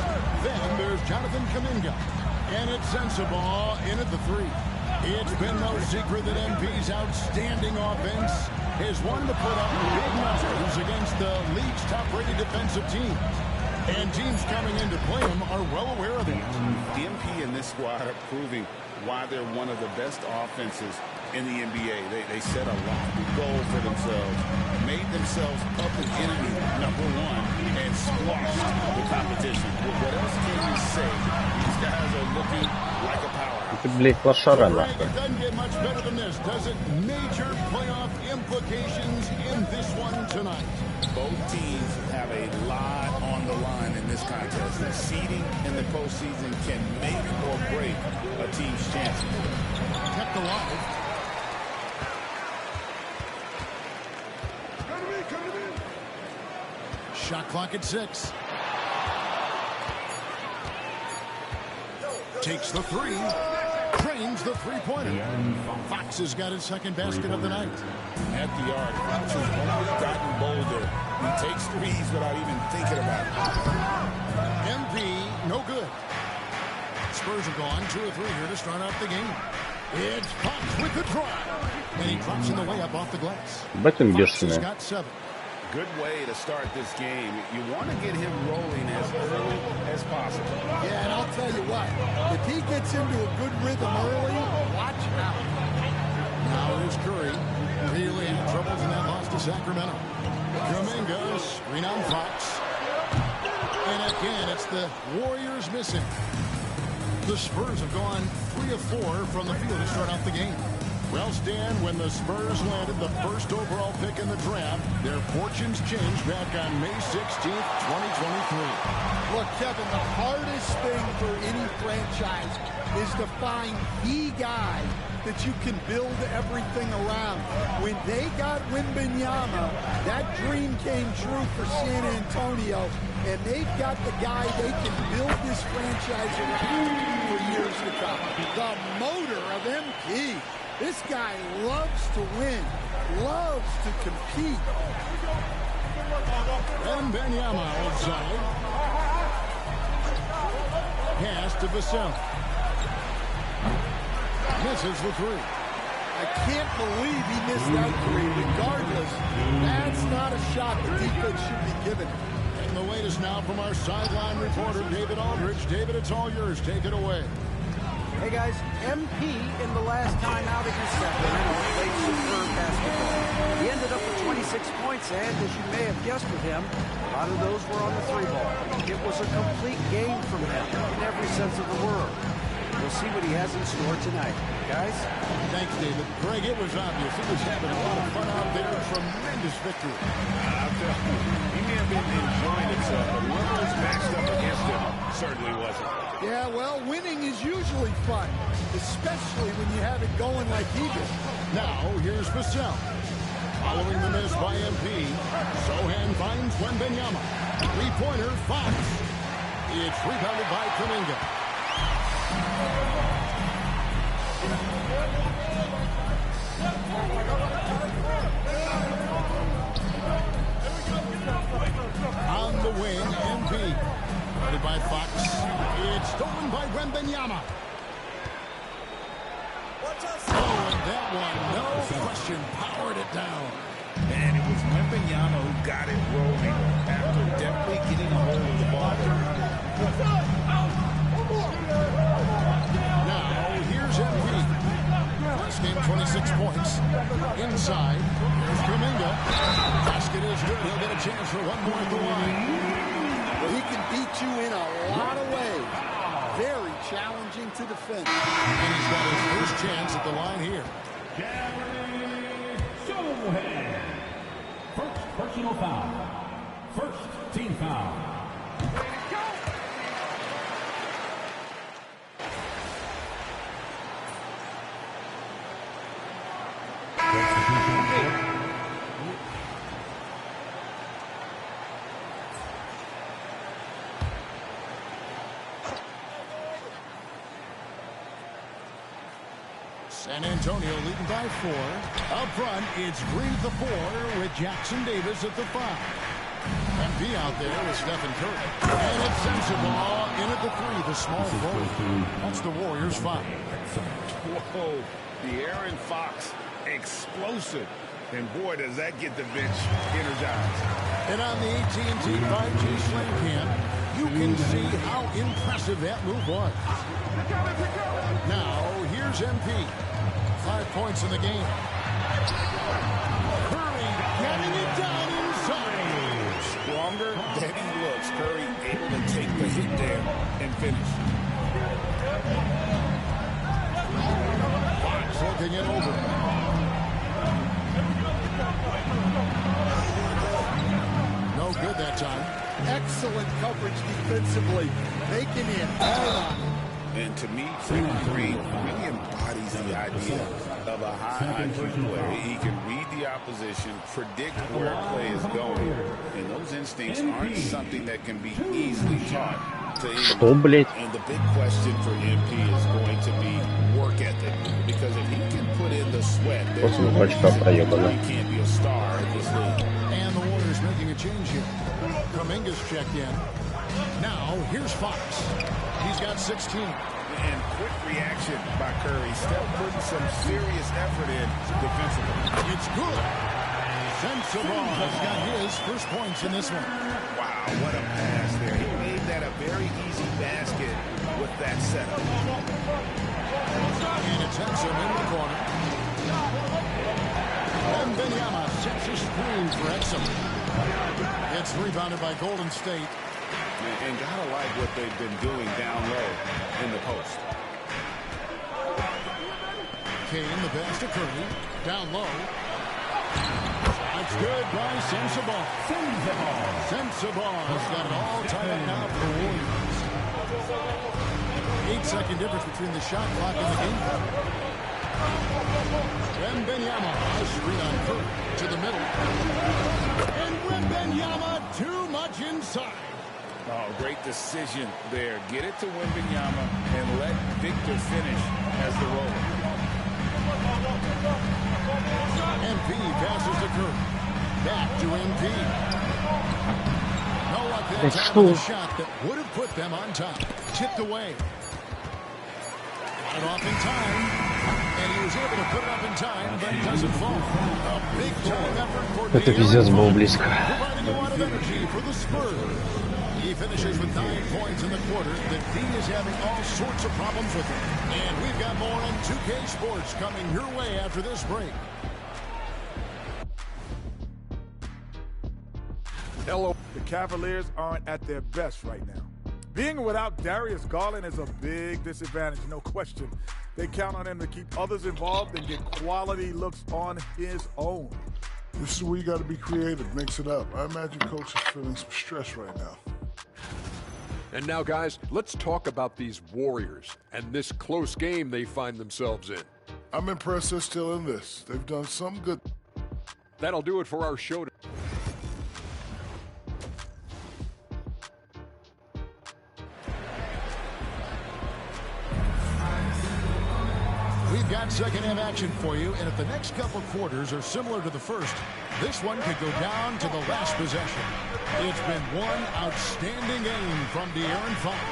Then there's Jonathan Kuminga. And it's Sensabaugh in at the 3. It's been no secret that MP's outstanding offense is one to put up big numbers against the league's top-rated defensive teams. And teams coming in to play him are well aware of that. The MP and this squad are proving why they're one of the best offenses in the NBA. They set a lofty goal for themselves, made themselves public enemy #1, and squashed the competition. What else can you say? These guys are looking like a power. Ты, блядь, лошара, нахуй. It doesn't get much better than this, does it? Major playoff implications in this one tonight. Both teams have a lot on the line in this contest. The seeding in the postseason can make or break a team's chances. Kept alive. Shot clock at 6. Takes the 3. Trains the three-pointer. Fox has got his second basket of the night. At the arc, Fox has always gotten bolder. He takes threes without even thinking about it. MP, no good. Spurs have gone 2 or 3 here to start out the game. It's Fox with the drive. And he drops in the way up off the glass. Fox has got 7. Good way to start this game. You want to get him rolling as early as possible. Yeah, and I'll tell you what, if he gets into a good rhythm early, watch out. Now here's Curry. Really had troubles in that loss to Sacramento. Kuminga, screen on Fox. And again, it's the Warriors missing. The Spurs have gone 3 of 4 from the field to start out the game. Well, Stan, when the Spurs landed the first overall pick in the draft, their fortunes changed back on May 16th, 2023. Look, Kevin, the hardest thing for any franchise is to find the guy that you can build everything around. When they got Wembanyama, that dream came true for San Antonio, and they've got the guy they can build this franchise around for years to come. The motor of MP. This guy loves to win, loves to compete. Wembanyama outside. Pass to Vassell. Misses the 3. I can't believe he missed that 3. Regardless, that's not a shot the defense should be given. And the latest now from our sideline reporter, David Aldridge. David, it's all yours. Take it away. Hey guys, MP in the last time out against Sacramento played superb basketball. He ended up with 26 points, and as you may have guessed with him, a lot of those were on the 3-ball. It was a complete game from him in every sense of the word. We'll see what he has in store tonight. Guys? Thanks, David. Greg, it was obvious. He was having a lot of fun out there. Tremendous victory. I'll tell you, he may have been enjoying himself, but whoever's matched up against him certainly wasn't. Yeah, well, winning is usually fun, especially when you have it going like he did. Now, here's Vassell. Following the miss by MP, Sohan finds Wembanyama. Three-pointer, Fox. It's rebounded by Kuminga. On the wing, MP. Guarded by Fox. It's stolen by Wembanyama. Oh, and that one, no question, powered it down. And it was Wembanyama who got it rolling after definitely getting a hold of the ball. Now, here's MP. Last game, 26 points. Inside, here's Kuminga. Basket is good. He'll get a chance for one more at the line. Well, he can beat you in a lot of ways. Very challenging to defend. And he's got his first chance at the line here. First personal foul. First team foul. San Antonio leading by 4. Up front, it's Green at the 4 with Jackson Davis at the 5. MP out there with Stephen Curry. And it sends the ball in at the 3, the small forward. That's the Warriors' 5. Whoa, the Aaron Fox, explosive. And boy, does that get the bench energized. And on the AT&T 5G Sling Cam, you can see how impressive that move was. Now, here's MP. 5 points in the game. Curry getting it down inside. Stronger than he looks. Curry able to take the hit there and finish. Fox looking it over. No good that time. Excellent coverage defensively. Making it all on him. And to me, Freddie Green really embodies the idea of a high IQ player. He can read the opposition, predict where a play is going, and those instincts aren't something that can be easily taught to anyone. And the big question for MP is going to be work ethic, because if he can put in the sweat, he can't be a star at this league. And the Warriors making a change here. Kuminga's checked in. Now, here's Fox. He's got 16. And quick reaction by Curry. Still putting some serious effort in defensively. It's good. Sensabaugh has got his first points in this one. Wow, what a pass there. He made that a very easy basket with that setup. And it's Exum in the corner. And Benyama sets a screen for Exum. It's rebounded by Golden State. And gotta like what they've been doing down low in the post. Kane, the pass to Curry. Down low. That's good by Sensabaugh. Sensabaugh has got it all tied up now for the Warriors. 8-second difference between the shot clock and the game clock. Wembanyama, a screen on Curry to the middle. And Wembanyama too much inside. Oh, great decision there. Get it to Wembanyama and let Victor finish as the roller. MP passes to Curry. Back to MP. No luck that time with a shot that would have put them on top. Tipped away. Got it off in time. And he was able to put it up in time, but it doesn't fall. A big time effort for Это пиздец было близко. providing a lot of energy for the Spurs. He finishes with 9 points in the quarter. The D is having all sorts of problems with him. And we've got more on 2K Sports coming your way after this break. Hello. The Cavaliers aren't at their best right now. Being without Darius Garland is a big disadvantage, no question. They count on him to keep others involved and get quality looks on his own. This is where you got to be creative, mix it up. I imagine Coach is feeling some stress right now. And now, guys, let's talk about these Warriors and this close game they find themselves in. I'm impressed they're still in this. They've done some good. That'll do it for our show. We've got second-half action for you, and if the next couple quarters are similar to the first, this one could go down to the last possession. It's been one outstanding game from De'Aaron Fox.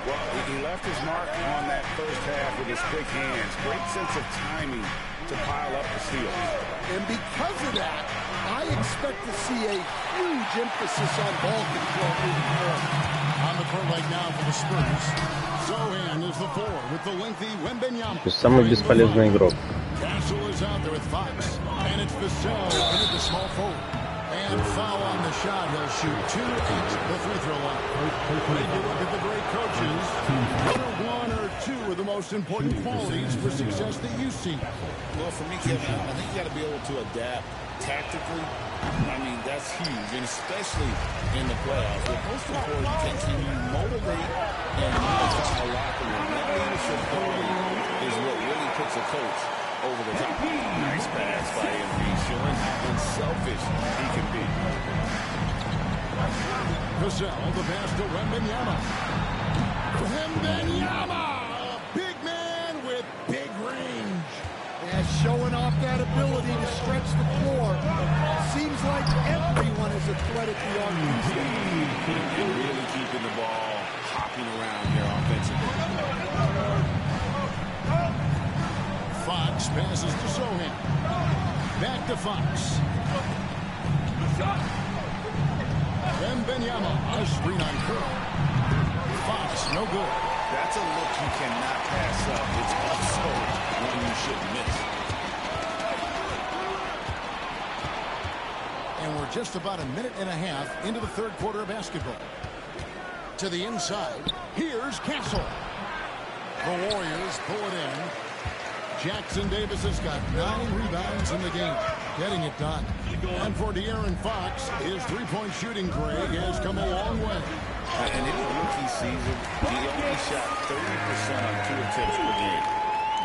Well, he left his mark on that first half with his quick hands. Great sense of timing to pile up the steals. And because of that, I expect to see a huge emphasis on ball control moving forward. On the court right now for the Spurs. Sohan is the 4 with the lengthy Wembanyama. То есть самый бесполезный игрок. Castle is out there with Fox. And it's Vassell into the small forward. And foul on the shot. He'll shoot 2 at the free throw line. When you look at the great coaches, what are 1 or 2 of the most important qualities for success that you see? Well, for me, Kevin, I think you got to be able to adapt tactically. I mean, that's huge, and especially in the playoffs. But most important, can you motivate and unify a locker room? That leadership quality is what really puts a coach over the top. Nice pass by MP, showing how unselfish he can be. Vassell, the pass to Wembanyama. Wembanyama, a big man with big range. Yeah, showing off that ability to stretch the floor. Seems like everyone is a threat at the offensive. And really keeping the ball hopping around here offensively. Fox passes to Sohan. Back to Fox. Wembanyama, a screen on Curry. Fox, no good. That's a look you cannot pass up. It's also one you shouldn't miss. And we're just about a minute and a half into the third quarter of basketball. To the inside, here's Castle. The Warriors pull it in. Jackson Davis has got 9 rebounds in the game, getting it done. And for De'Aaron Fox, his three-point shooting, Greg, has come a long way. And in his rookie season, he only shot 30% on 2 attempts per game.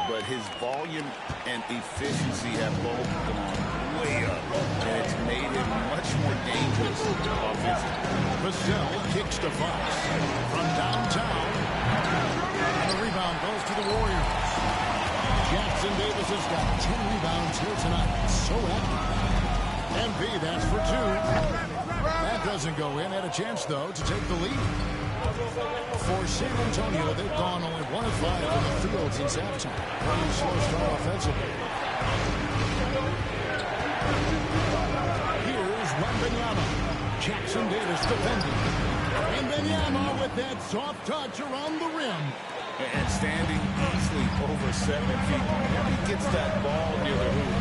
But his volume and efficiency have both gone way up. And it's made him much more dangerous offensively. Vassell kicks to Fox from downtown. And the rebound goes to the Warriors. Jackson Davis has got 10 rebounds here tonight. So active. MP, that's for 2. That doesn't go in. Had a chance, though, to take the lead. For San Antonio, they've gone only 1 of 5 in the field since halftime. Pretty slow start offensively. Here's Wembanyama. Jackson Davis defending. Wembanyama with that soft touch around the rim. And standing easily over 7 feet. When he gets that ball near the hoop,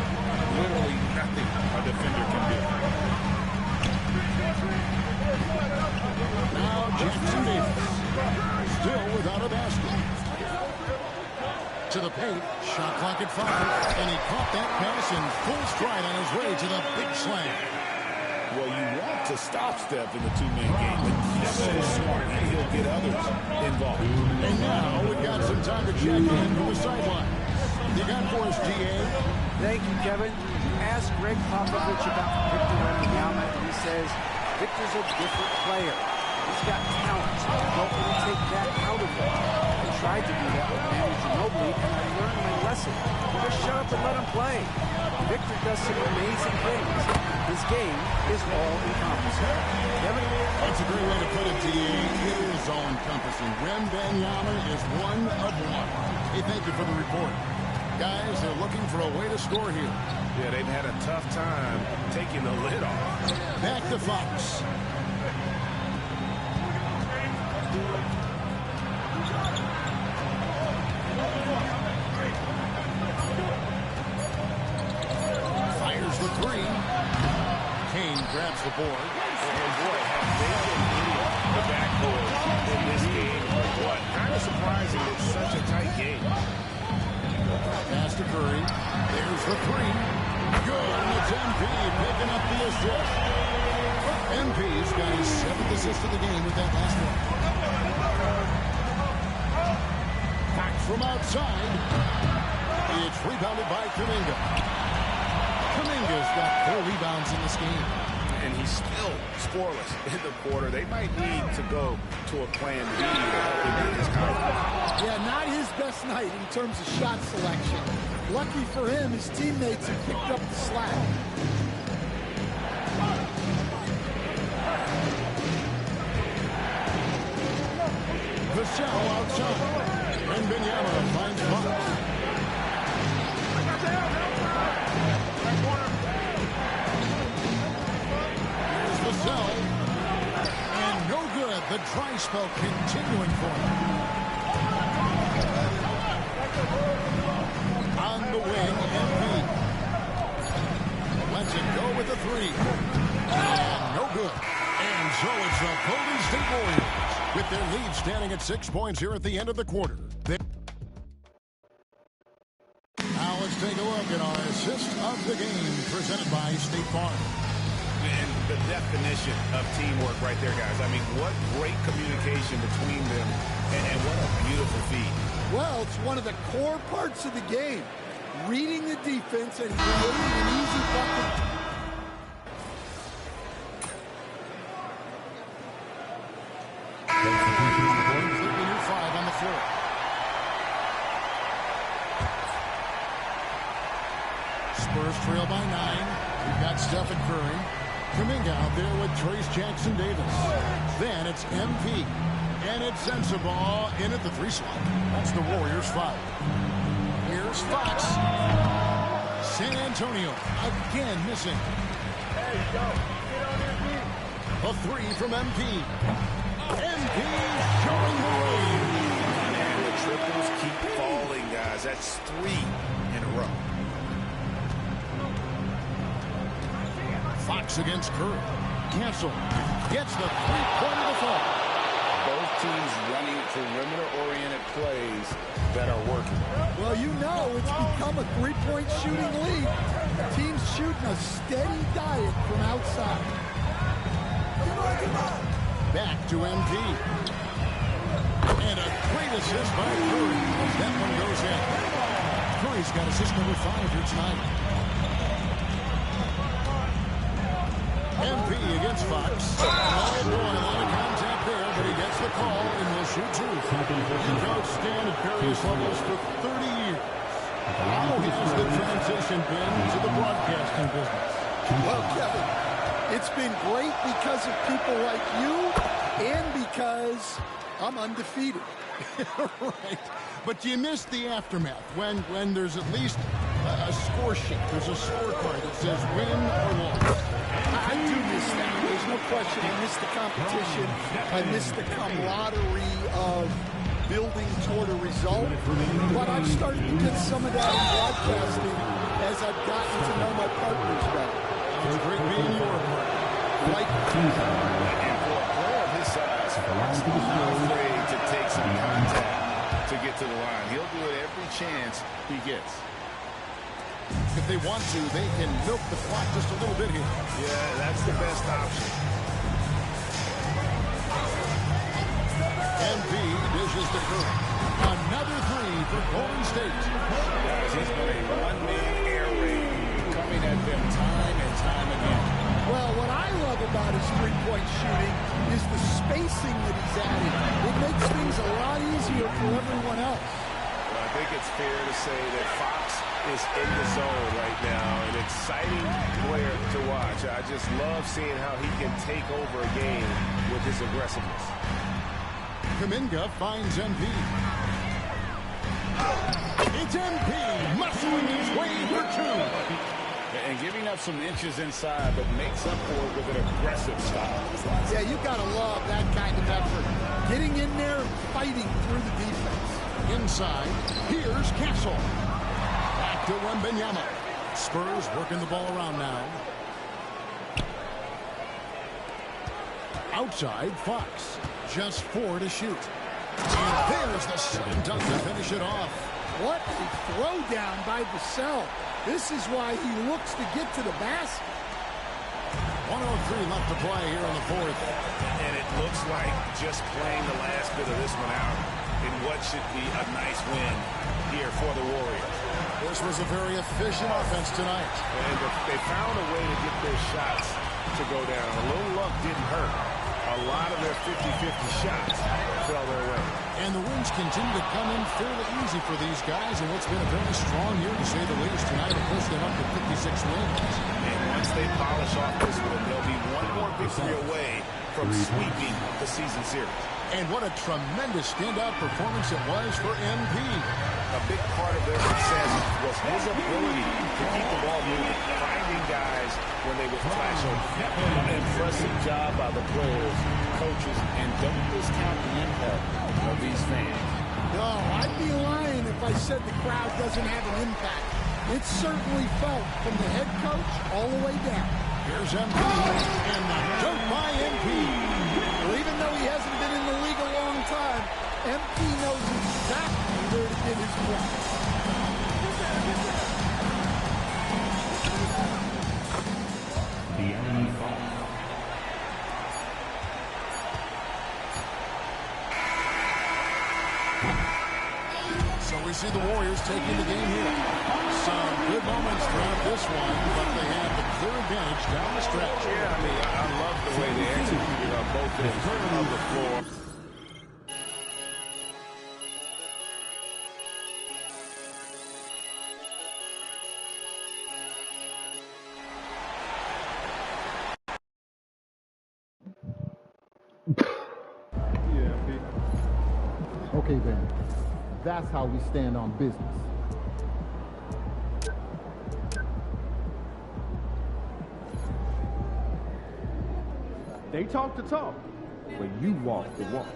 literally nothing a defender can do. Now Jackson Davis, still without a basket. To the paint, shot clock at 5, and he caught that pass in full stride on his way to the big slam. Well, you want to stop Steph in the 2-man game, but he's so smart and he'll get others involved. And now we've got some time to check in from the sideline. You got for us, DA? Thank you, Kevin. Ask Greg Popovich about Victor Wembanyama, and he says Victor's a different player. He's got talent. Don't want to take that out of him. I tried to do that with Manu Ginobili, and I learned my lesson. Just shut up and let him play. Victor does some amazing things. His game is all-encompassing. Kevin? That's a great way to put it, DA. It is all-encompassing. Wembanyama is 1 of 1. Hey, thank you for the report. Guys, they're looking for a way to score here. Yeah, they've had a tough time taking the lid off. Back to Fox. Fires the 3. Kane grabs the board. And boy, have they been hitting the backboard in this game or what? Kind of surprising it's such a tight game. Pass to Curry. There's the 3. Good, and it's MP picking up the assist. MP's got his 7th assist of the game with that last one. Back from outside. It's rebounded by Kuminga. Kuminga's got 4 rebounds in this game. And he's still scoreless in the quarter. They might need to go to a plan B to help him get his confidence. Yeah, not his best night in terms of shot selection. Lucky for him, his teammates have picked up the slack. Vassell outside. And Wembanyama finds Fox. Here's Vassell. And no good. The dry spell continuing for him. On the wing, MP. Lets it go with the 3. And no good. And so it's the Golden State Warriors with their lead standing at 6 points here at the end of the quarter. Now let's take a look at our assist of the game presented by State Farm. And the definition of teamwork right there, guys. I mean, what great communication between them, and what a beautiful feed. Well, it's one of the core parts of the game. Reading the defense and creating an easy bucket. Completely new 5 on the floor. Spurs trail by 9. We've got Steph and Curry. Kuminga out there with Trace Jackson Davis. Then it's MP. And it's Sensabaugh in at the 3 slot. That's the Warriors' foul. Here's Fox. San Antonio again missing. A 3 from MP. MP showing the way. And the triples keep falling, guys. That's 3 in a row. Fox against Curry. Cancel. Gets the 3-pointer to fall. Both teams running perimeter-oriented plays that are working. Well, you know it's become a three-point shooting league. The team's shooting a steady diet from outside. Back to MP. And a great assist by Curry as that one goes in. Curry's got assist number 5 here tonight. MP against Fox. Oh, boy, a lot of contact there, but he gets the call, and he'll shoot 2. He coached Stan at various levels for 30 years. How has the transition been to the broadcasting business? Well, Kevin, it's been great because of people like you and because I'm undefeated. Right. But you missed the aftermath when there's at least a score sheet. There's a scorecard that says win or loss. I do miss that. There's no question. I miss the competition. I miss the camaraderie of building toward a result. But I've started to get some of that in broadcasting as I've gotten to know my partners better. It's great being your partner. Like, and for a player of his size, Fox is not afraid to take some contact to get to the line. He'll do it every chance he gets. If they want to, they can milk the clock just a little bit here. Yeah, that's the best option. MP dishes to Curry. Another 3 for Golden State. Guys, he's been a one-man air raid coming at them time and time again. Well, what I love about his three-point shooting is the spacing that he's adding. It makes things a lot easier for everyone else. Well, I think it's fair to say that Fox is in the zone right now. An exciting player to watch. I just love seeing how he can take over a game with his aggressiveness. Kuminga finds MP. It's MP muscling his way for 2. And giving up some inches inside, but makes up for it with an aggressive style. Yeah, you got to love that kind of effort. Getting in there and fighting through the defense. Inside, here's Castle. Back to Wembanyama. Spurs working the ball around now. Outside, Fox. Just 4 to shoot. And there's the slam dunk to finish it off. What a throwdown by Vassell. This is why he looks to get to the basket. 1:03 left to play here in the 4th. And it looks like just playing the last bit of this one out in what should be a nice win here for the Warriors. This was a very efficient offense tonight. And they found a way to get their shots to go down. A little luck didn't hurt. A lot of their 50-50 shots fell their way. And the wins continue to come in fairly easy for these guys, and what's been a very strong year, to say the least, tonight will push them up to 56 wins. And once they polish off this one, they'll be one more victory away from sweeping the season series. And what a tremendous standout performance it was for MP. A big part of their success was his ability to keep the ball moving, finding guys when they would flash over. An impressive job by the players, coaches, and don't discount the impact of these fans. No, I'd be lying if I said the crowd doesn't have an impact. It's certainly felt from the head coach all the way down. Here's MP, and the dunk by MP. Well, even though he hasn't been in the league a long time, MP knows exactly where to get his points. The enemy fight. So we see the Warriors taking the game here. Some good moments throughout this one, but they have the clear advantage down the stretch. Yeah, I mean, I love the way they executed on both ends of the floor. Okay then, that's how we stand on business. They talk the talk, but you walk the walk.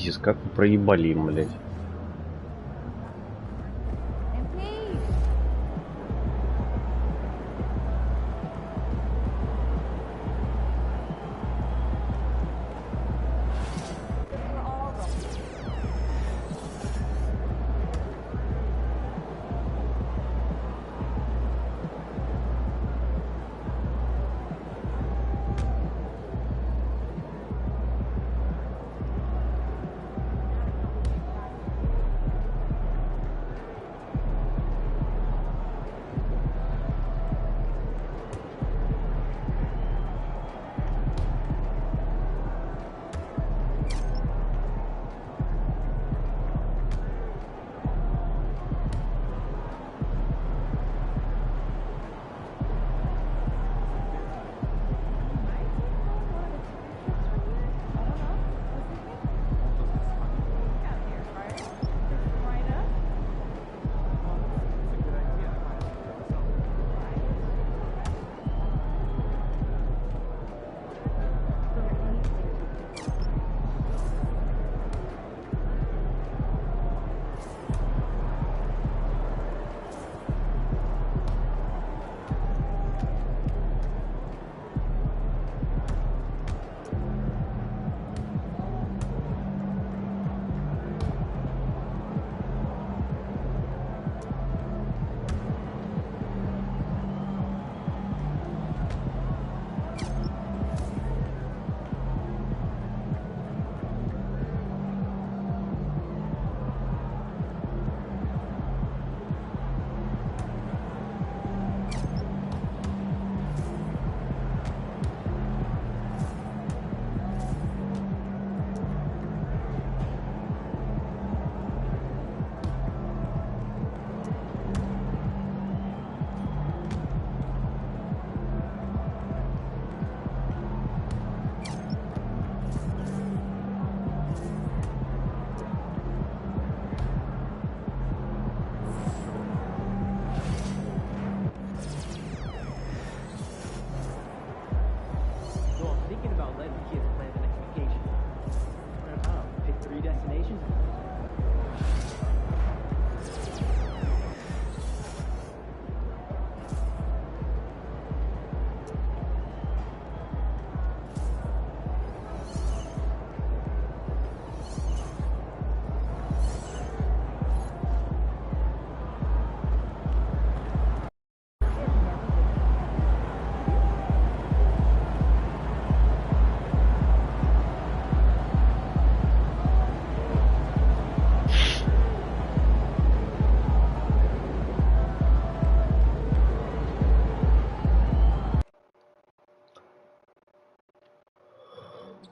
Пиздец, как вы проебали им, блядь.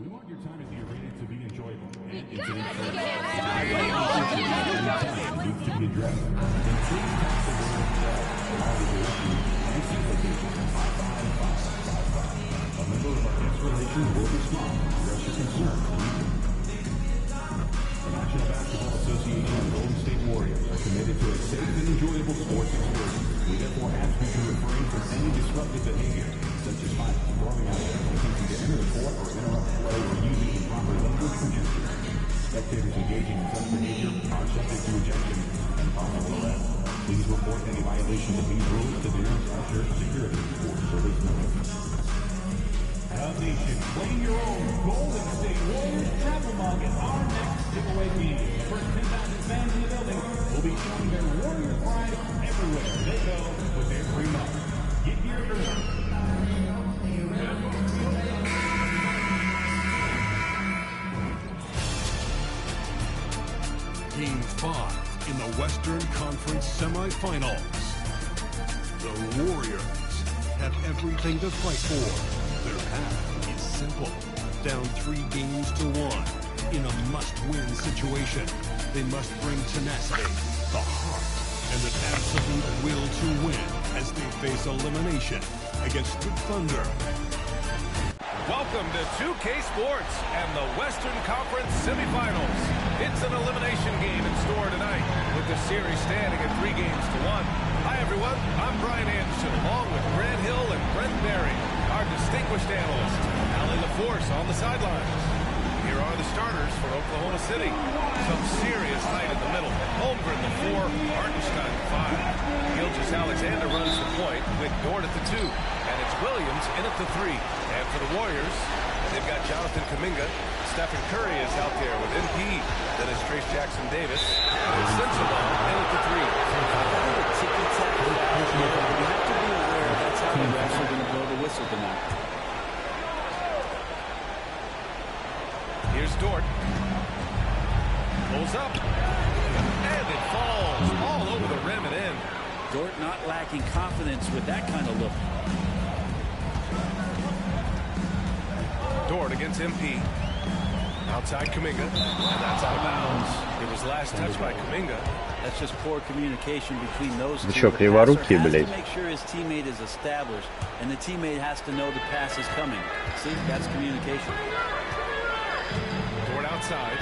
We want your time at the arena to be enjoyable and to be addressed. And please pass the word all the issues and simplification. A member of our guest relations will respond to your concern. The National Basketball Association and Golden State Warriors are committed to a safe and enjoyable sports experience. We therefore ask you to refrain from any disruptive behavior, such as fighting, throwing out, attempting to enter the court or interrupt play, or using improper language or gestures. Spectators engaging in such behavior are subject to ejection and possible arrest. Please report any violations of these rules to the nearest usher, security, or service member. Nation, claim your own Golden State Warriors travel mug at our next giveaway meeting. The first 10,000 fans in the building will be showing their Warrior pride everywhere they go with their free mug. Get here early. Game 5 in the Western Conference semifinals. The Warriors have everything to fight for. Their path is simple. Down 3 games to 1 in a must-win situation. They must bring tenacity, the heart, and an absolute will to win as they face elimination against the Thunder. Welcome to 2K Sports and the Western Conference semifinals. It's an elimination game in store tonight with the series standing at 3 games to 1. Hi, everyone. I'm Brian Anderson, along with Grant Hill and Brent Berry, our distinguished analysts. Allie LaForce on the sidelines. Here here are the starters for Oklahoma City. Some serious height in the middle. Holmgren, the 4. Hartenstein, the 5. Gilgeous-Alexander runs the point with Dort at the 2. And it's Williams in at the 3. And for the Warriors, they've got Jonathan Kuminga. Stephen Curry is out there with MP. Then it's Trace Jackson-Davis. And Sensabaugh in at the 3. You have to be aware that's how the refs are going to blow the whistle tonight. Here's Dort. Pulls up. And it falls all over the rim and in. Dort not lacking confidence with that kind of look. Dort against MP. Outside Kuminga. And that's out of bounds. It was last touched by Kuminga. That's just poor communication between those two. Вы чё, криворукие, The passer блядь? has to make sure his teammate is established, and the teammate has to know the pass is coming. See, that's communication. Dort outside.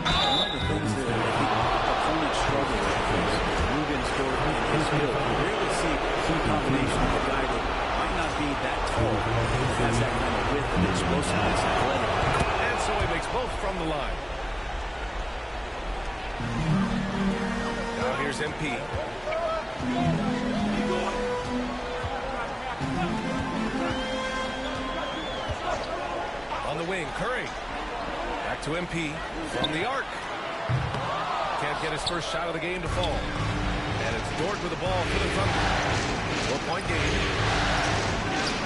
One of the things that I think opponents struggle with is Ruben's Dort and his skill. You rarely see a combination of a guy that might not be that tall, but has that kind of width and explosiveness athletic. And so he makes both from the line. Now here's MP. On the wing, Curry. Back to MP from the arc. Can't get his first shot of the game to fall. And it's Dort with the ball for the Thunder. 4-point game.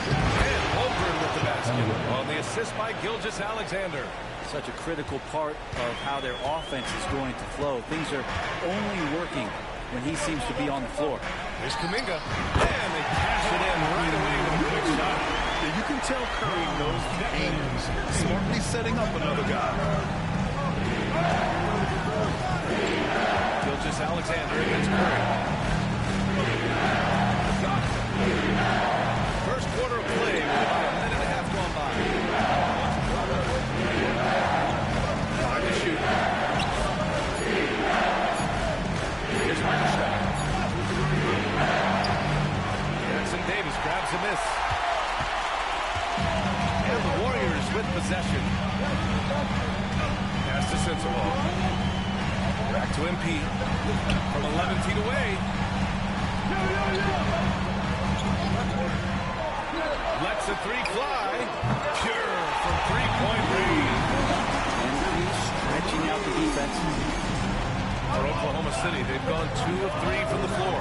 And Holmgren with the basket on the assist by Gilgeous-Alexander. Such a critical part of how their offense is going to flow. Things are only working when he seems to be on the floor. Here's Kuminga. And they cash it in right away with a quick shot. Yeah, you can tell Curry knows the games. Smartly setting up another guy. Gilgeous-Alexander against Curry. First quarter of play with about a minute and a half gone by. Time to shoot. Here's Hartenstein. Jackson-Davis grabs a miss. And the Warriors with possession. Pass to Sensabaugh. Back to MP. From 11 feet away. Lets a 3 fly. Pure from 3-point range. And he's stretching out the defense. For Oklahoma City, they've gone 2 of 3 from the floor.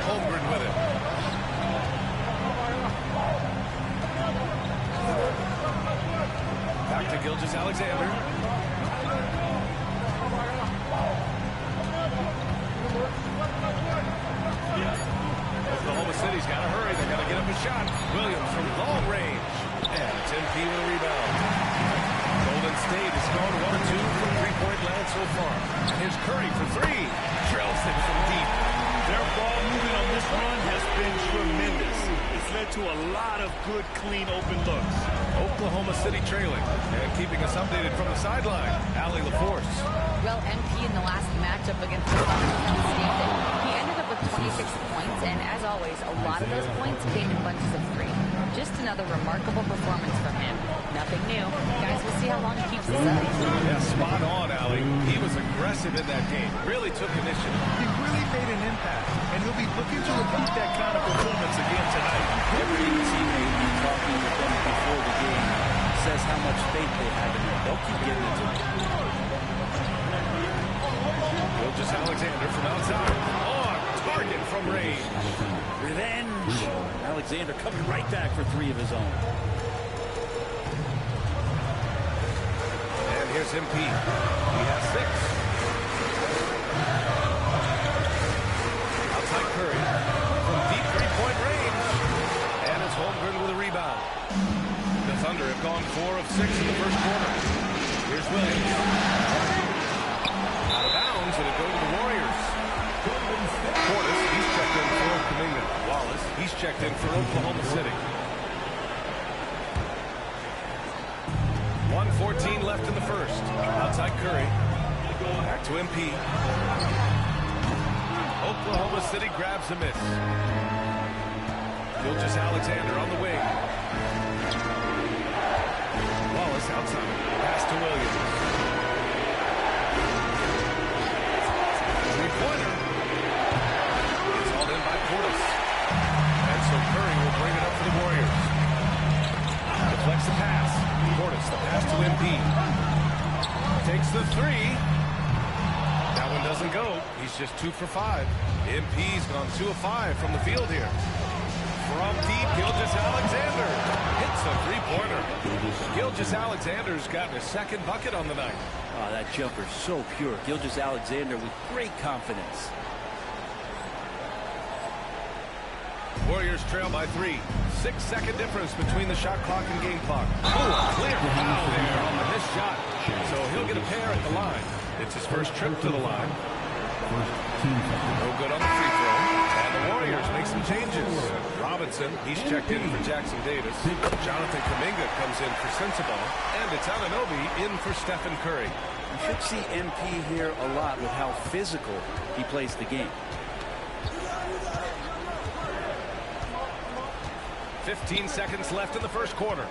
Holmgren with it. Back to Gilgeous-Alexander. Oklahoma City's got to hurry. They've got to get up a shot. Williams from long range. And it's MP with a rebound. Golden State has gone 1-2 from three-point land so far. And here's Curry for 3. Drills it from deep. Their ball movement on this run has been tremendous. It's led to a lot of good, clean, open looks. Oklahoma City trailing. And keeping us updated from the sideline, Allie LaForce. Well, MP in the last matchup against the Thunder, he ended up with 26 points, and as always, a lot of those points came in bunches of 3. Just another remarkable performance from him. Nothing new. Guys, we'll see how long he keeps this up. Yeah, spot on, Allie. He was aggressive in that game. Really took initiative. He really made an impact, and he'll be looking to repeat that kind of performance again tonight. Every teammate you talking with them before the game says how much faith they have in him. They'll keep getting it to him. Gilgeous-Alexander from outside. On target from range. Revenge. Alexander coming right back for 3 of his own. And here's MP. He has 6. Outside Curry. From deep 3-point range. And it's Holmgren with a rebound. The Thunder have gone 4 of 6 in the first quarter. Here's Williams. Out of bounds, and it goes to the Warriors. Portis, he's checked in for Kuminga. Wallace, he's checked in for Oklahoma City. 1:14 left in the first. Outside Curry. Back to MP. Oklahoma City grabs a miss. Gilgeous-Alexander on the wing. Wallace Wallace outside. Pass to Williams. Three-pointer. It's hauled in by Portis. And so Curry will bring it up for the Warriors. Deflects the pass. Portis, the pass to Embiid. Takes the three. That one doesn't go. He's just 2 for 5. MP's gone 2 of 5 from the field here. From deep, Gilgeous-Alexander hits a three-pointer. Gilgeous-Alexander's gotten his second bucket on the night. Oh, that jumper's so pure. Gilgeous-Alexander with great confidence. Warriors trail by 3. 6-second difference between the shot clock and game clock. Oh, clear foul there on the missed shot. So he'll get a pair at the line. It's his first trip to the line. No good on the free throw. And the Warriors make some changes. Robinson, he's checked in for Jackson Davis. Jonathan Kuminga comes in for Sensabaugh. And it's Anunoby in for Stephen Curry. You should see MP here a lot with how physical he plays the game. 15 seconds left in the first quarter.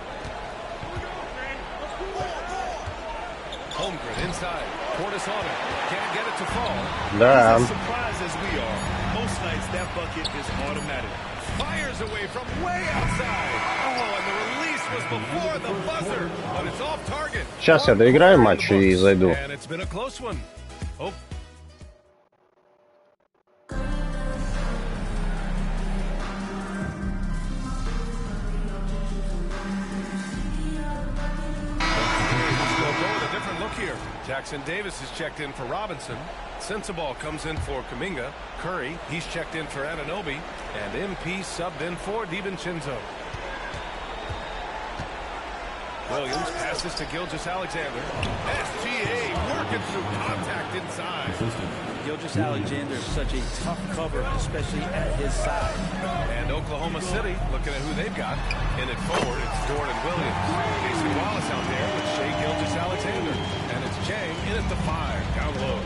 Holmgren inside. Portis on it. Can't get it to fall. Damn. As surprised as we are, most nights that bucket is automatic. Fires away from way outside. Oh, and the release was before the buzzer, but it's off target. Сейчас я доиграю матч и зайду. And it's been a close one. Oh. Here. Jackson Davis is checked in for Robinson. Sensabaugh comes in for Kuminga. Curry, he's checked in for Anunoby. And MP subbed in for DiVincenzo. Williams passes to Gilgeous-Alexander. SGA working through contact inside. Gilgeous-Alexander is such a tough cover, especially at his side. And Oklahoma City looking at who they've got. In it forward, it's Jordan Williams. Casey Wallace out there with Shai Gilgeous-Alexander. And it's Chang in at the 5, down low.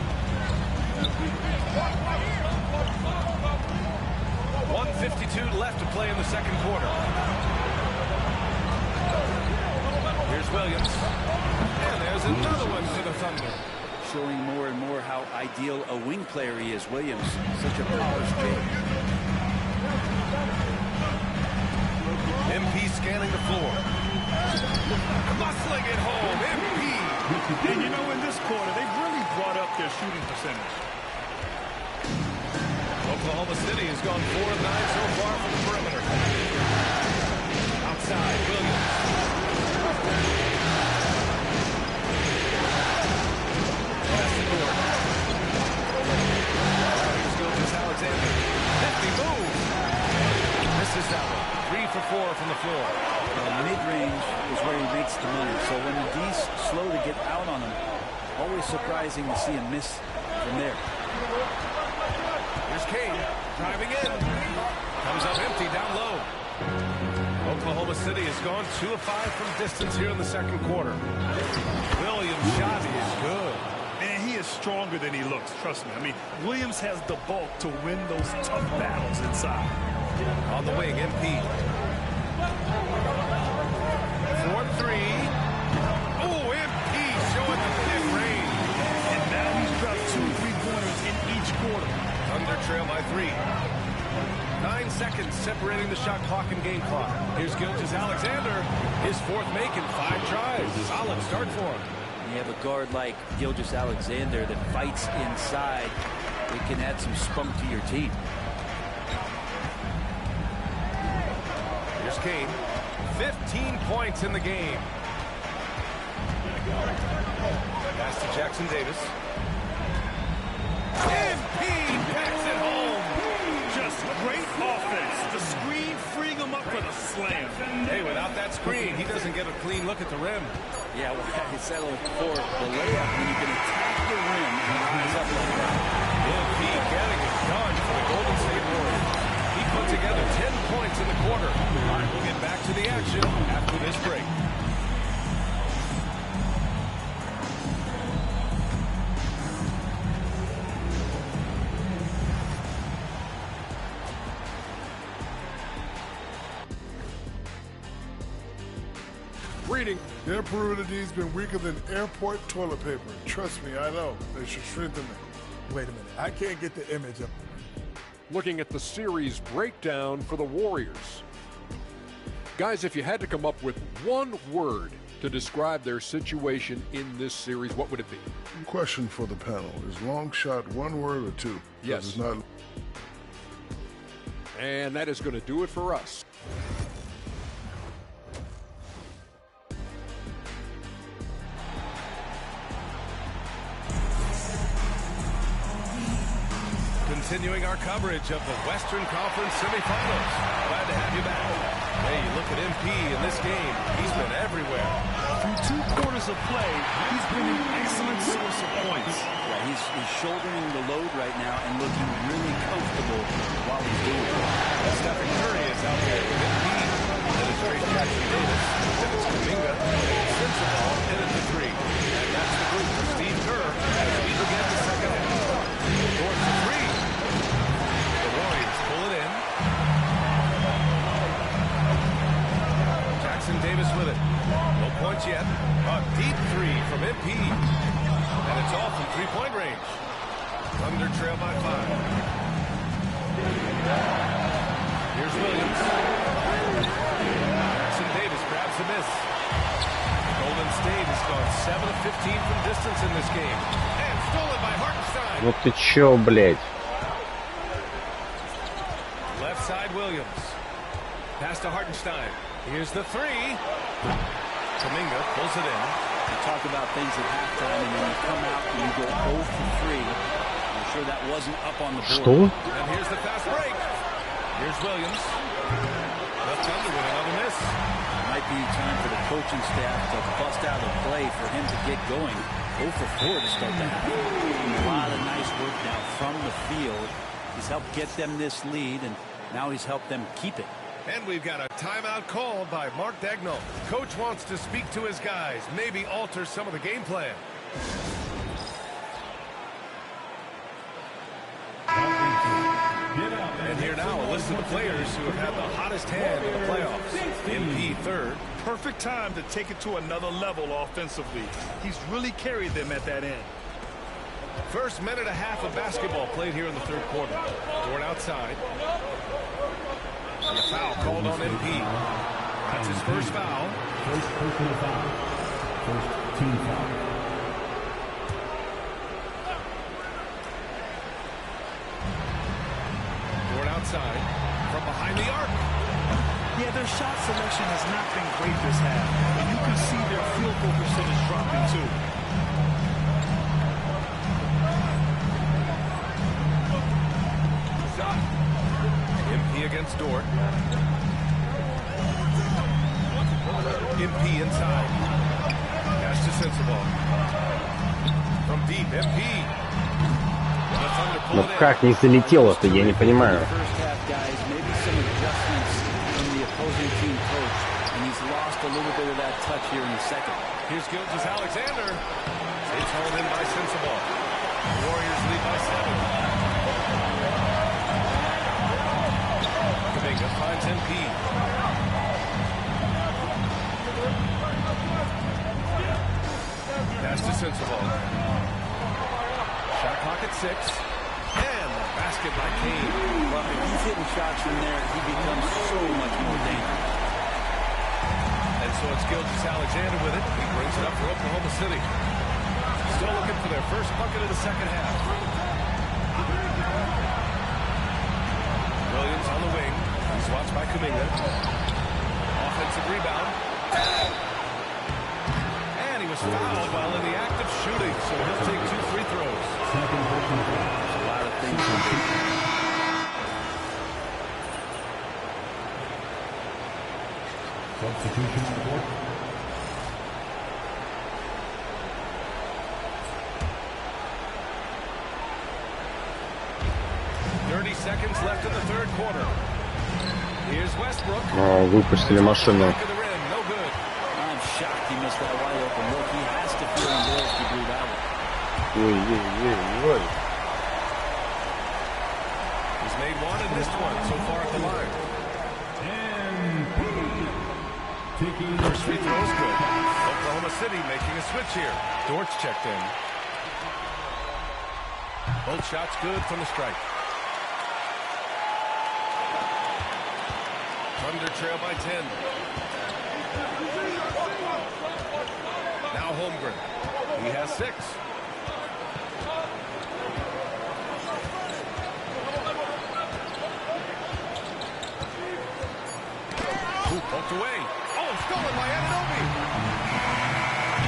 1:52 left to play in the second quarter. Here's Williams. And there's another one for the Thunder. Showing more and more how ideal a wing player he is. Williams, such a polished game. MP scanning the floor. Muscling it home. MP. And you know, in this quarter, they've really brought up their shooting percentage. Oklahoma City has gone 4 of 9 so far from the perimeter. Outside, Williams. Pass to Gordon. Here's Gilgeous-Alexander. Hefty move. Misses that one. 3 for 4 from the floor. Mid-range is where he makes the money. So when the D's slow to get out on him, always surprising to see him miss from there. Here's Kane driving in. Comes up empty down low. Oklahoma City has gone 2 of 5 from distance here in the second quarter. Williams' shot is good. Man, he is stronger than he looks, trust me. I mean, Williams has the bulk to win those tough battles inside. On the wing, MP. 4-3. Oh, MP showing the mid-range. And now he's dropped 2 3-pointers in each quarter. Thunder trail by 3. 9 seconds separating the shot clock and game clock. Here's Gilgeous-Alexander. His 4th make in 5 tries. Solid start for him. You have a guard like Gilgeous-Alexander that fights inside. It can add some spunk to your team. Here's Kane. 15 points in the game. Pass to Jackson Davis. MP backs it home. Just great offense. The screen freeing him up for the slam. Hey, without that screen, he doesn't get a clean look at the rim. Yeah, well, he settled for the layup when you can attack the rim and rise up like that. MP getting it done for the Golden State Warriors. He put together 10 points in the quarter. All right, we'll get back to the action after this break. retreating. Their perimeter D's been weaker than airport toilet paper. Trust me, I know. They should strengthen it. Wait a minute. I can't get the image up. Looking at the series breakdown for the Warriors. Guys, if you had to come up with one word to describe their situation in this series, what would it be? Question for the panel. Is long shot one word or two? Yes. It's not... And that is going to do it for us. Continuing our coverage of the Western Conference semifinals. Glad to have you back. Hey, you look at MP in this game. He's been everywhere. Through 2 quarters of play, he's been an excellent source of points. Yeah, he's shouldering the load right now and looking really comfortable while he's doing it. Stephen Curry is out there with MP. That is Trey Jackson Davis. Dennis Kuminga. Sensabaugh headed to 3. And that's the group for Steve Kerr as we begin the second half. Dort for 3. The Warriors pull it in. Jackson Davis with it. No points yet. A deep 3 from MP. And it's all from 3-point range. Thunder trail by 5. Here's Williams. Jackson Davis grabs the miss. Golden State has gone 7 of 15 from distance in this game. And stolen by Hartenstein. Вот ты чё, блядь? Left side Williams. Pass to Hartenstein. Here's the 3. Kuminga pulls it in. You talk about things at halftime, and then you come out and you go 0 for 3. I'm sure that wasn't up on the board. Что? And here's the fast break. Here's Williams. Left under with another miss. It might be time for the coaching staff to bust out a play for him to get going. 0 for 4 to start the half. A lot of nice work now from the field. He's helped get them this lead, and now he's helped them keep it. And we've got a timeout called by Mark Dagnall. Coach wants to speak to his guys, maybe alter some of the game plan. And here now a list of the players who have had the hottest hand in the playoffs. MP third. Perfect time to take it to another level offensively. He's really carried them at that end. First minute and a half of basketball played here in the third quarter. Dort outside. And a foul called on MP. That's his first foul. First personal foul. First team foul. Dort outside. From behind the arc. Yeah, their shot selection has not been great this half. And you can see their field goal percentage dropping too. MP against Dort. MP inside. Pass to Sensabaugh. From deep, MP. Ну как не залетело-то, я не понимаю. First half, guys, maybe some adjustments from the opposing team coach, and he's lost a little bit of that touch here in the second. Here's Gilgeous-Alexander. It's held in by Sensabaugh. The Warriors lead by 7. Kuminga finds MP. Pass to Sensabaugh. Shot clock at 6. And the basket by Kane. Well, if he's hitting shots from there, he becomes so much more dangerous. And so it's Gilgeous-Alexander with it. He brings it up for Oklahoma City. Still looking for their first bucket of the second half. Williams on the wing. He's watched by Kuminga. Offensive rebound. And he was fouled while in the act of shooting, so he'll take 2 free throws. There's a lot of things to do. Substitution on the board. Seconds left in the third quarter. Here's Westbrook. Выпустили машину. I'm shocked he missed that wide open look. He has to feel embarrassed to do that one. He's made one and missed one so far at the line. First free throw is good. Oklahoma City making a switch here. Dort's checked in. Both shots good from the strike. Thunder trail by 10. Now Holmgren. He has 6. Poked away. Oh, stolen by Anunoby.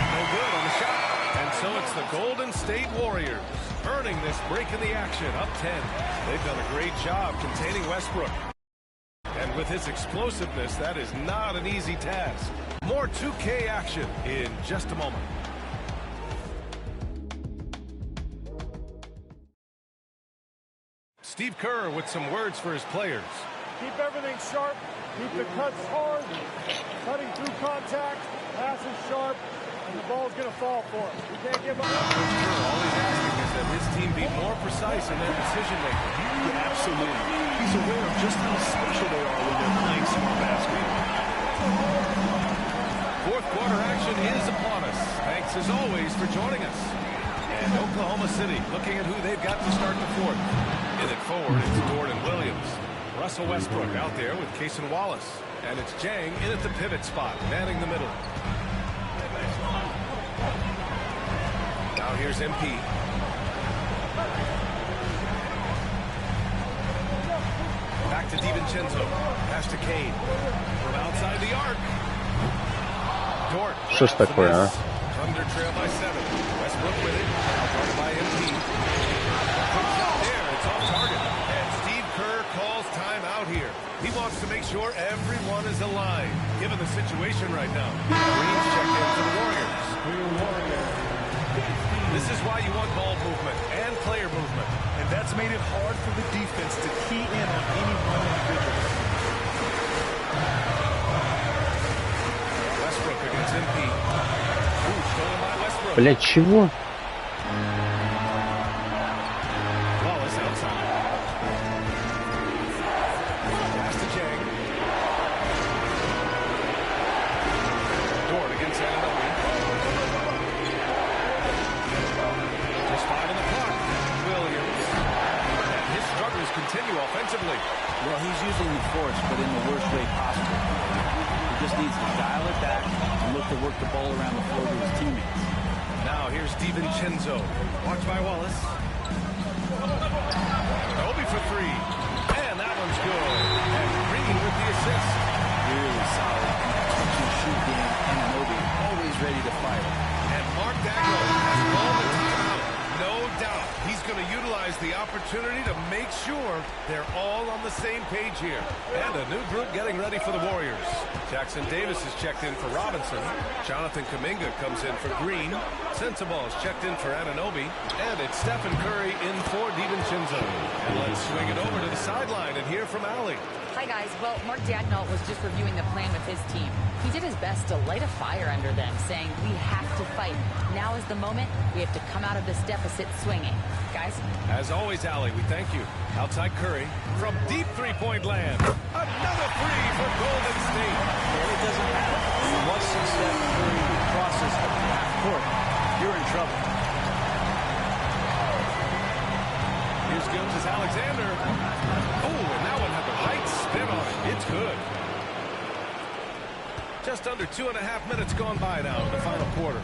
No good on the shot. And so it's the Golden State Warriors earning this break in the action, up 10. They've done a great job containing Westbrook. And with his explosiveness, that is not an easy task. More 2K action in just a moment. Steve Kerr with some words for his players. Keep everything sharp. Keep the cuts hard. Cutting through contact. Passes sharp. And the ball's going to fall for us. We can't give up. Coach Kerr always asking us that his team be more precise in their decision-making. Yeah, absolutely. He's aware of just how special they are when they're playing smart basketball. Fourth quarter action is upon us. Thanks as always for joining us. And Oklahoma City looking at who they've got to start the fourth. In it forward, it's Jordan Williams. Russell Westbrook out there with Cason Wallace. And it's Jang in at the pivot spot, manning the middle. Now here's MP. Back to DiVincenzo. Pass to Kane. From outside the arc. Dort. Что ж такое, а? Thunder trail by 7. Westbrook with it. Outguarded by MP. Quick shot there. It's off target. And Steve Kerr calls timeout here. He wants to make sure everyone is aligned, given the situation right now. Green's checked in for the Warriors. This is why you want ball movement and player movement. And that's made it hard for the defense to key in on any one individual. Westbrook against MP. Ooh, stolen by Westbrook. Блять, чего? Wallace outside. Pass to Jang. Dort against Anunoby. Just 5 on the clock. Williams. And his struggles continue offensively. Well, he's using the force, but in the worst way possible. He just needs to dial it back and look to work the ball around the floor to his teammates. Now here's DiVincenzo. Watched by Wallace. Obi for 3. And that one's good. And Green with the assist. Really solid. Shoot game. Anunoby always ready to fire. And Mark Daigneault has called the timeout. No doubt he's going to utilize the opportunity to make sure they're all on the same page here. And a new group getting ready for the Warriors. Jackson Davis is checked in for Robinson. Jonathan Kuminga comes in for Green. Sensabaugh is checked in for Anunoby. And it's Stephen Curry in for DiVincenzo. And let's swing it over to the sideline and hear from Allie. Hi, guys. Well, Mark Daigneault was just reviewing the plan with his team. He did his best to light a fire under them, saying, we have to fight. Now is the moment. We have to come out of this deficit swinging. Guys? As always, Allie, we thank you. Outside Curry from deep three-point land. Another three for Golden State. And it doesn't matter. Once Steph Curry crosses the half court, you're in trouble. Here's Gilgeous-Alexander. Oh, and that one had the right spin on it. It's good. Just under 2.5 minutes gone by now in the final quarter.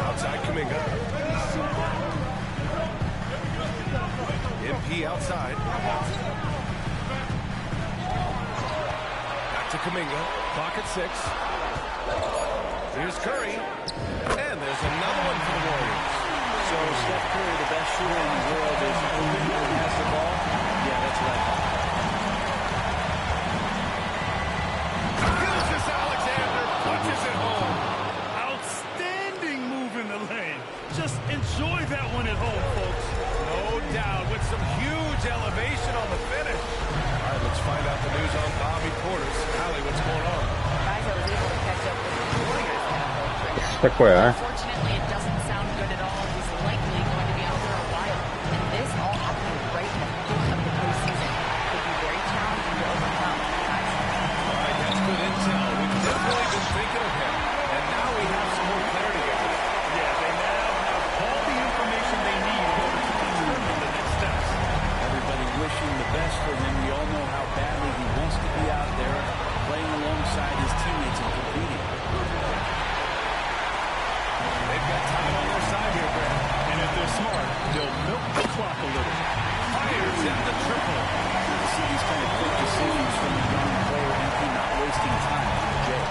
Outside Kuminga. MP outside. Back to Kuminga. Clock at 6. Here's Curry. And there's another one for the Warriors. So Steph Curry, the best shooter in the world, is open and has the ball. Yeah, that's what I thought. Gilgeous-Alexander punches it home. Outstanding move in the lane. Just enjoy that one at home, folks. No doubt, with some huge elevation on the finish. All right, let's find out the news on Bobby Portis. Allie, what's going on? Guys, I was able to catch up with the Warriors now. Что такое, а? Unfortunately, it doesn't sound good at all. He's likely going to be out for a while. And this all happening right in the thick of the postseason could be very challenging to overcome. smart, they'll milk the clock a little. Fires in the triple. You see these kind of quick decisions from the young player, MP, not wasting time. Jay.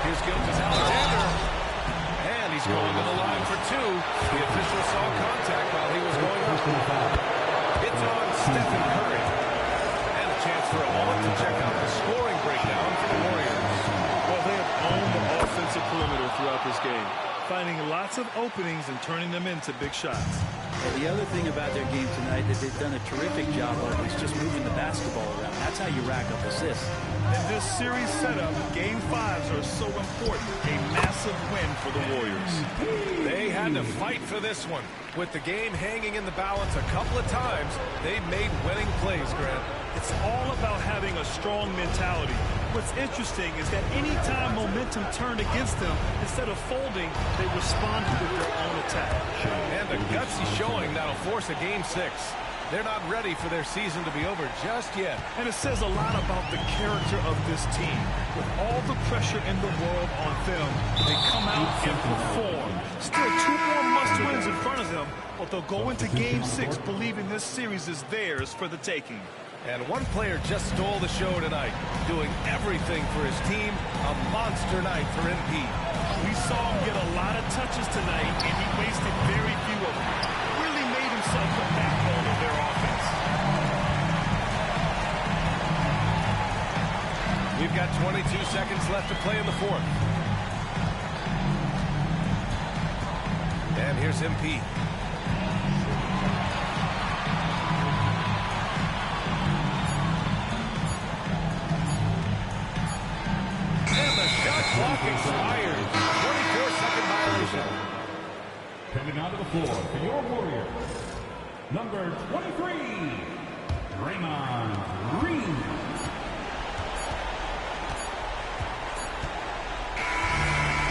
Here's Gilgeous-Alexander. And he's going to the line for two. The official saw contact while he was going up. It's on Stephen Curry. And a chance for a moment to check out the scoring breakdown for the Warriors. Well, they have owned the offensive perimeter throughout this game, finding lots of openings and turning them into big shots. Well, the other thing about their game tonight that they've done a terrific job of is just moving the basketball around. That's how you rack up assists. In this series setup, Game 5s are so important. A massive win for the Warriors. They had to fight for this one. With the game hanging in the balance a couple of times, they made winning plays, Grant. It's all about having a strong mentality. What's interesting is that anytime momentum turned against them, instead of folding, they responded with their own attack. And a gutsy showing that'll force a Game 6. They're not ready for their season to be over just yet. And it says a lot about the character of this team. With all the pressure in the world on them, they come out and perform. Still 2 more must-wins in front of them, but they'll go into Game 6 believing this series is theirs for the taking. And one player just stole the show tonight, doing everything for his team. A monster night for MP. We saw him get a lot of touches tonight, and he wasted very few of them. Really made himself the backbone of their offense. We've got 22 seconds left to play in the fourth. And here's MP. And the shot clock expires. 24-second violation. Coming onto the floor for your Warriors, number 23, Draymond Green.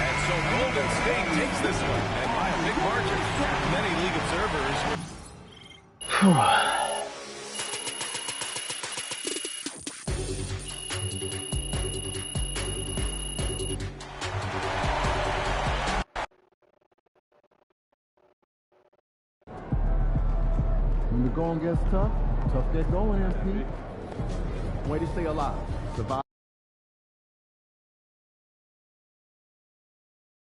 And so Golden State takes this one, and by a big margin. Many league observers. When the going gets tough, tough get going, MP. Way to stay alive. Survive.